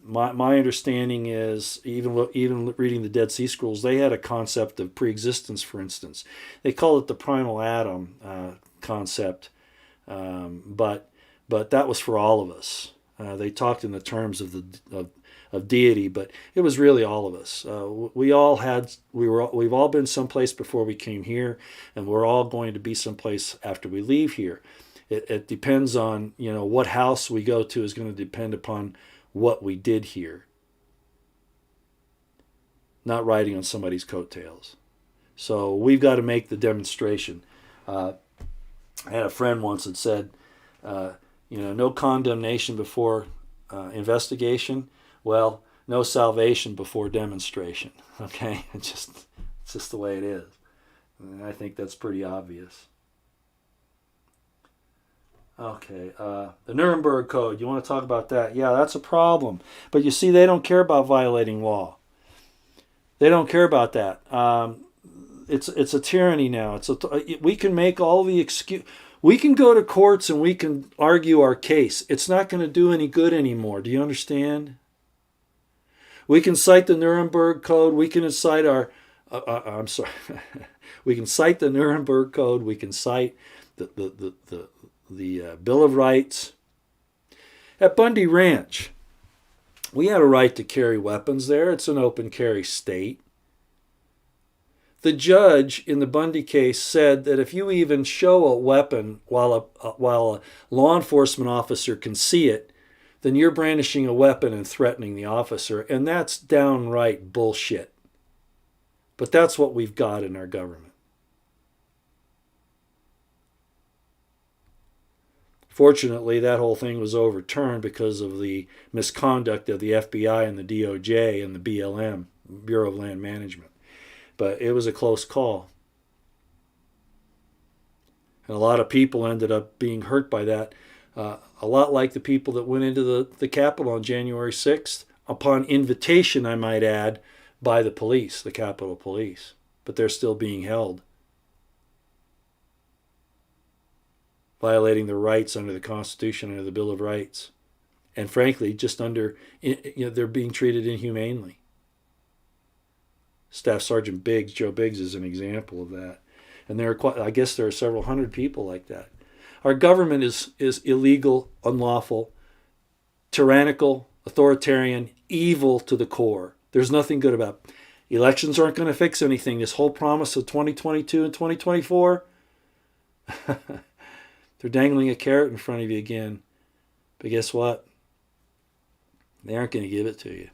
My understanding is, even reading the Dead Sea Scrolls, they had a concept of pre-existence, for instance. They call it the primal Adam concept. But that was for all of us. They talked in the terms of deity, but it was really all of us. We've all been someplace before we came here, and we're all going to be someplace after we leave here. It depends on, what house we go to is going to depend upon what we did here. Not riding on somebody's coattails. So we've got to make the demonstration. I had a friend once that said, no condemnation before investigation. Well, no salvation before demonstration. Okay, it's just the way it is. And I think that's pretty obvious. Okay, the Nuremberg Code. You want to talk about that? Yeah, that's a problem. But you see, they don't care about violating law. They don't care about that. It's a tyranny now. We can make all the excuse. We can go to courts and we can argue our case. It's not going to do any good anymore. Do you understand? We can cite the Nuremberg Code. We can cite we can cite the Nuremberg Code. We can cite the Bill of Rights. At Bundy Ranch, we had a right to carry weapons there. It's an open carry state. The judge in the Bundy case said that if you even show a weapon while a law enforcement officer can see it, then you're brandishing a weapon and threatening the officer, and that's downright bullshit. But that's what we've got in our government. Fortunately, that whole thing was overturned because of the misconduct of the FBI and the DOJ and the BLM, Bureau of Land Management. But it was a close call. And a lot of people ended up being hurt by that. A lot like the people that went into the Capitol on January 6th, upon invitation, I might add, by the police, the Capitol Police. But they're still being held. Violating their rights under the Constitution, under the Bill of Rights. And frankly, just they're being treated inhumanely. Staff Sergeant Biggs, Joe Biggs, is an example of that. And I guess there are several hundred people like that. Our government is illegal, unlawful, tyrannical, authoritarian, evil to the core. There's nothing good about it. Elections aren't going to fix anything. This whole promise of 2022 and 2024, they're dangling a carrot in front of you again. But guess what? They aren't going to give it to you.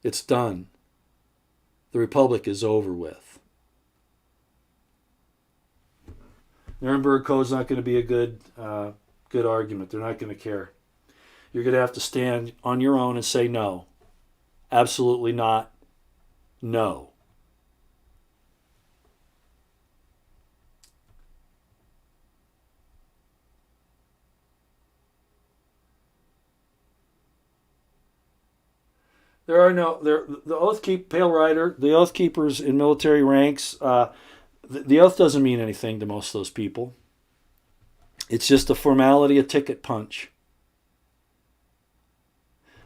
It's done. The republic is over with. Nuremberg Code's not going to be a good argument. They're not going to care. You're going to have to stand on your own and say no. Absolutely not. No. The Pale Rider, the Oath Keepers in military ranks, the oath doesn't mean anything to most of those people. It's just a formality, a ticket punch.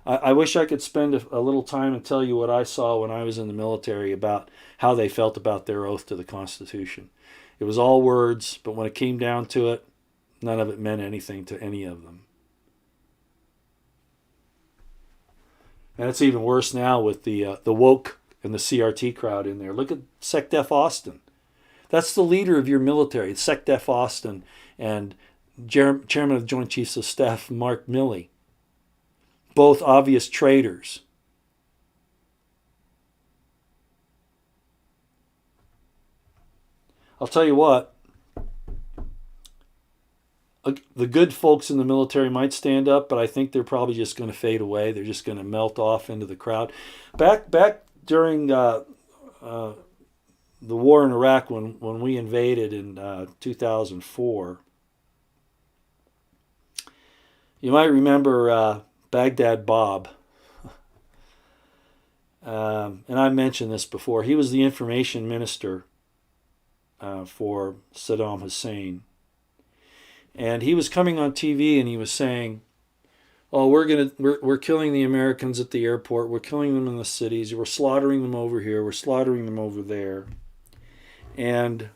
I wish I could spend a little time and tell you what I saw when I was in the military about how they felt about their oath to the Constitution. It was all words, but when it came down to it, none of it meant anything to any of them. And it's even worse now with the woke and the CRT crowd in there. Look at SecDef Austin. That's the leader of your military, SecDef Austin, and Chairman of the Joint Chiefs of Staff, Mark Milley. Both obvious traitors. I'll tell you what, the good folks in the military might stand up, but I think they're probably just going to fade away. They're just going to melt off into the crowd. Back during the war in Iraq, when we invaded in 2004, you might remember Baghdad Bob. And I mentioned this before. He was the information minister for Saddam Hussein. And he was coming on TV and he was saying, "Oh, we're killing the Americans at the airport. We're killing them in the cities. We're slaughtering them over here. We're slaughtering them over there." And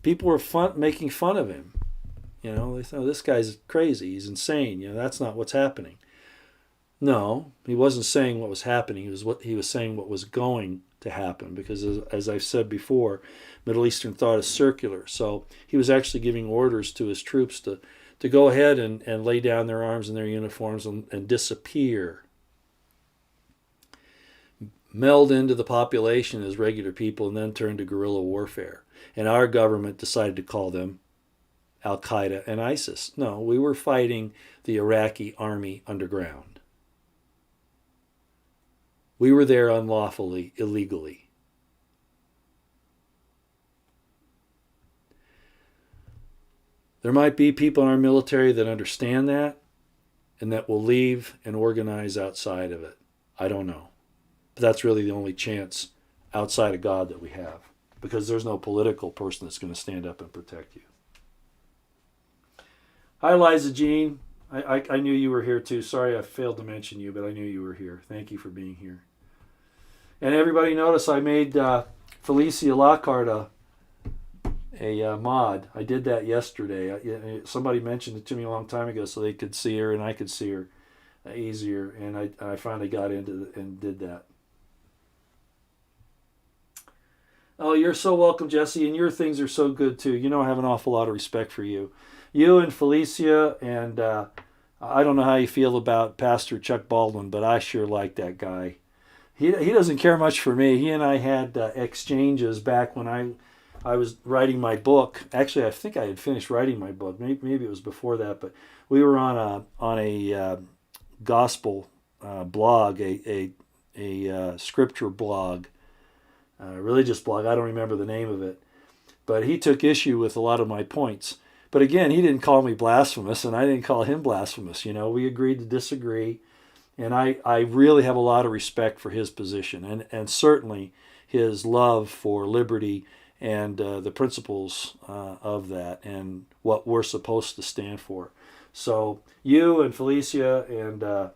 people were making fun of him. You know, they thought, this guy's crazy. He's insane. You know, that's not what's happening. No, he wasn't saying what was happening. He was saying what was going to happen, because as I've said before, Middle Eastern thought is circular. So he was actually giving orders to his troops to go ahead and lay down their arms and their uniforms and disappear. Meld into the population as regular people and then turn to guerrilla warfare. And our government decided to call them Al-Qaeda and ISIS. No, we were fighting the Iraqi army underground. We were there unlawfully, illegally. There might be people in our military that understand that and that will leave and organize outside of it. I don't know. But that's really the only chance outside of God that we have, because there's no political person that's going to stand up and protect you. Hi, Liza Jean. I knew you were here too. Sorry I failed to mention you, but I knew you were here. Thank you for being here. And everybody notice I made Felicia Lockhart a mod. I did that yesterday. Somebody mentioned it to me a long time ago so they could see her and I could see her easier. And I finally got into it and did that. Oh, you're so welcome, Jesse. And your things are so good too. You know I have an awful lot of respect for you. You and Felicia, and I don't know how you feel about Pastor Chuck Baldwin, but I sure like that guy. He doesn't care much for me. He and I had exchanges back when I was writing my book. Actually, I think I had finished writing my book. Maybe it was before that, but we were on a gospel blog, a scripture blog, religious blog. I don't remember the name of it, but he took issue with a lot of my points. But again, he didn't call me blasphemous, and I didn't call him blasphemous. You know, we agreed to disagree. And I really have a lot of respect for his position and certainly his love for liberty and the principles of that and what we're supposed to stand for. So you and Felicia and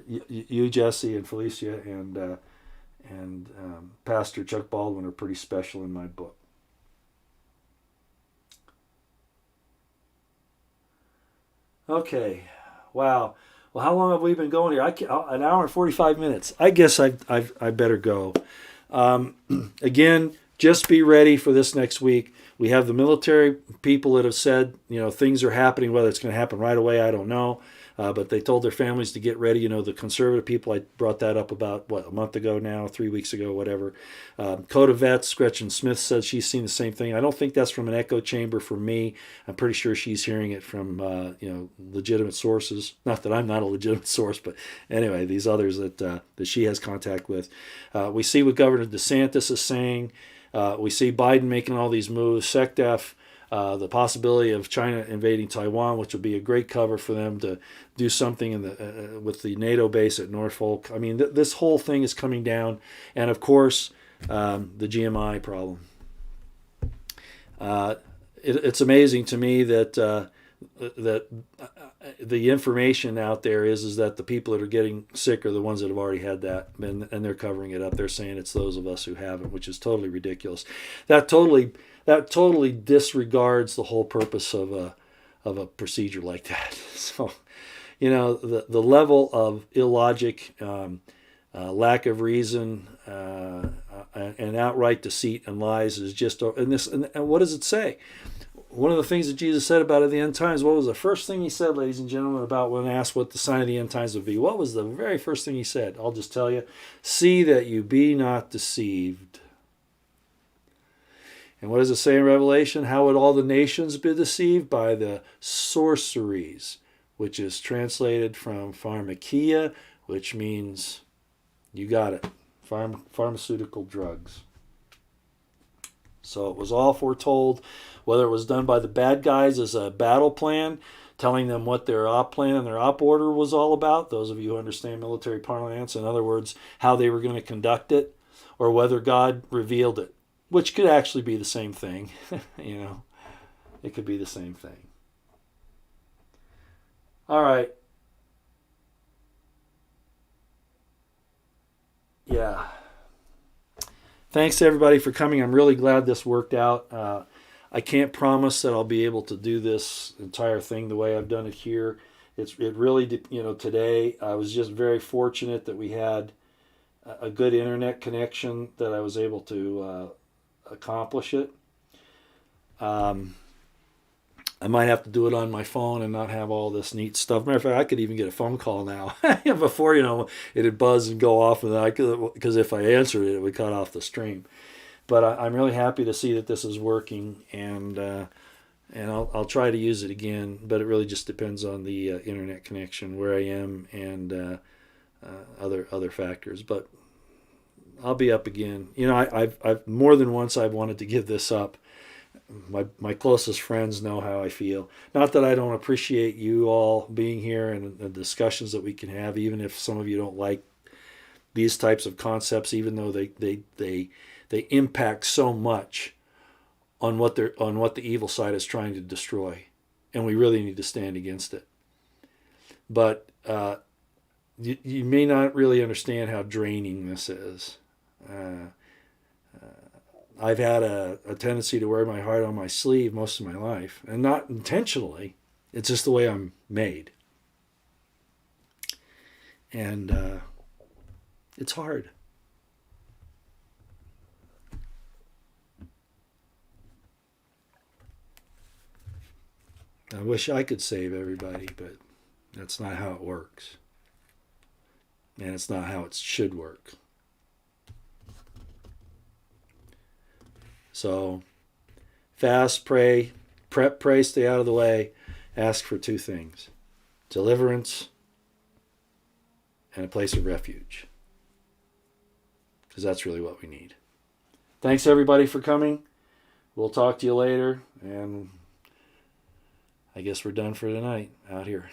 you, Jesse, and Felicia and Pastor Chuck Baldwin are pretty special in my book. Okay, wow. Well, how long have we been going here? An hour and 45 minutes. I guess I better go. Again, just be ready for this next week. We have the military people that have said, you know, things are happening. Whether it's going to happen right away, I don't know. But they told their families to get ready. The conservative people, I brought that up about, a month ago now, 3 weeks ago, whatever. Code of Vets, Gretchen Smith said she's seen the same thing. I don't think that's from an echo chamber for me. I'm pretty sure she's hearing it from, legitimate sources. Not that I'm not a legitimate source, but anyway, these others that she has contact with. We see what Governor DeSantis is saying. We see Biden making all these moves. SecDef, the possibility of China invading Taiwan, which would be a great cover for them to do something with the NATO base at Norfolk. I mean, this whole thing is coming down. And, of course, the GMI problem. It's amazing to me that the information out there is that the people that are getting sick are the ones that have already had that, and they're covering it up. They're saying it's those of us who haven't, which is totally ridiculous. That totally disregards the whole purpose of a procedure like that. So, the level of illogic, lack of reason, and outright deceit and lies is just. And what does it say? One of the things that Jesus said about the end times, what was the first thing he said, ladies and gentlemen, about when asked what the sign of the end times would be? What was the very first thing he said? I'll just tell you. See that you be not deceived. And what does it say in Revelation? How would all the nations be deceived? By the sorceries, which is translated from pharmakia, which means, you got it, pharmaceutical drugs. So it was all foretold, whether it was done by the bad guys as a battle plan, telling them what their op plan and their op order was all about, those of you who understand military parlance, in other words, how they were going to conduct it, or whether God revealed it, which could actually be the same thing. It could be the same thing. All right. Yeah. Thanks to everybody for coming. I'm really glad this worked out. I can't promise that I'll be able to do this entire thing the way I've done it here. It really, today I was just very fortunate that we had a good internet connection that I was able to accomplish it. I might have to do it on my phone and not have all this neat stuff. Matter of fact, I could even get a phone call now. Before, it'd buzz and go off, and because if I answered it, it would cut off the stream. But I'm really happy to see that this is working, and I'll try to use it again. But it really just depends on the internet connection, where I am, and other factors. But I'll be up again. I've more than once I've wanted to give this up. My closest friends know how I feel. Not that I don't appreciate you all being here and the discussions that we can have, even if some of you don't like these types of concepts, even though they impact so much on what the evil side is trying to destroy, and we really need to stand against it. But you may not really understand how draining this is. I've had a tendency to wear my heart on my sleeve most of my life, and not intentionally. It's just the way I'm made. And it's hard. I wish I could save everybody, but that's not how it works. And it's not how it should work. So, fast, pray, prep, pray, stay out of the way. Ask for two things: deliverance and a place of refuge. Because that's really what we need. Thanks, everybody, for coming. We'll talk to you later. And I guess we're done for tonight out here.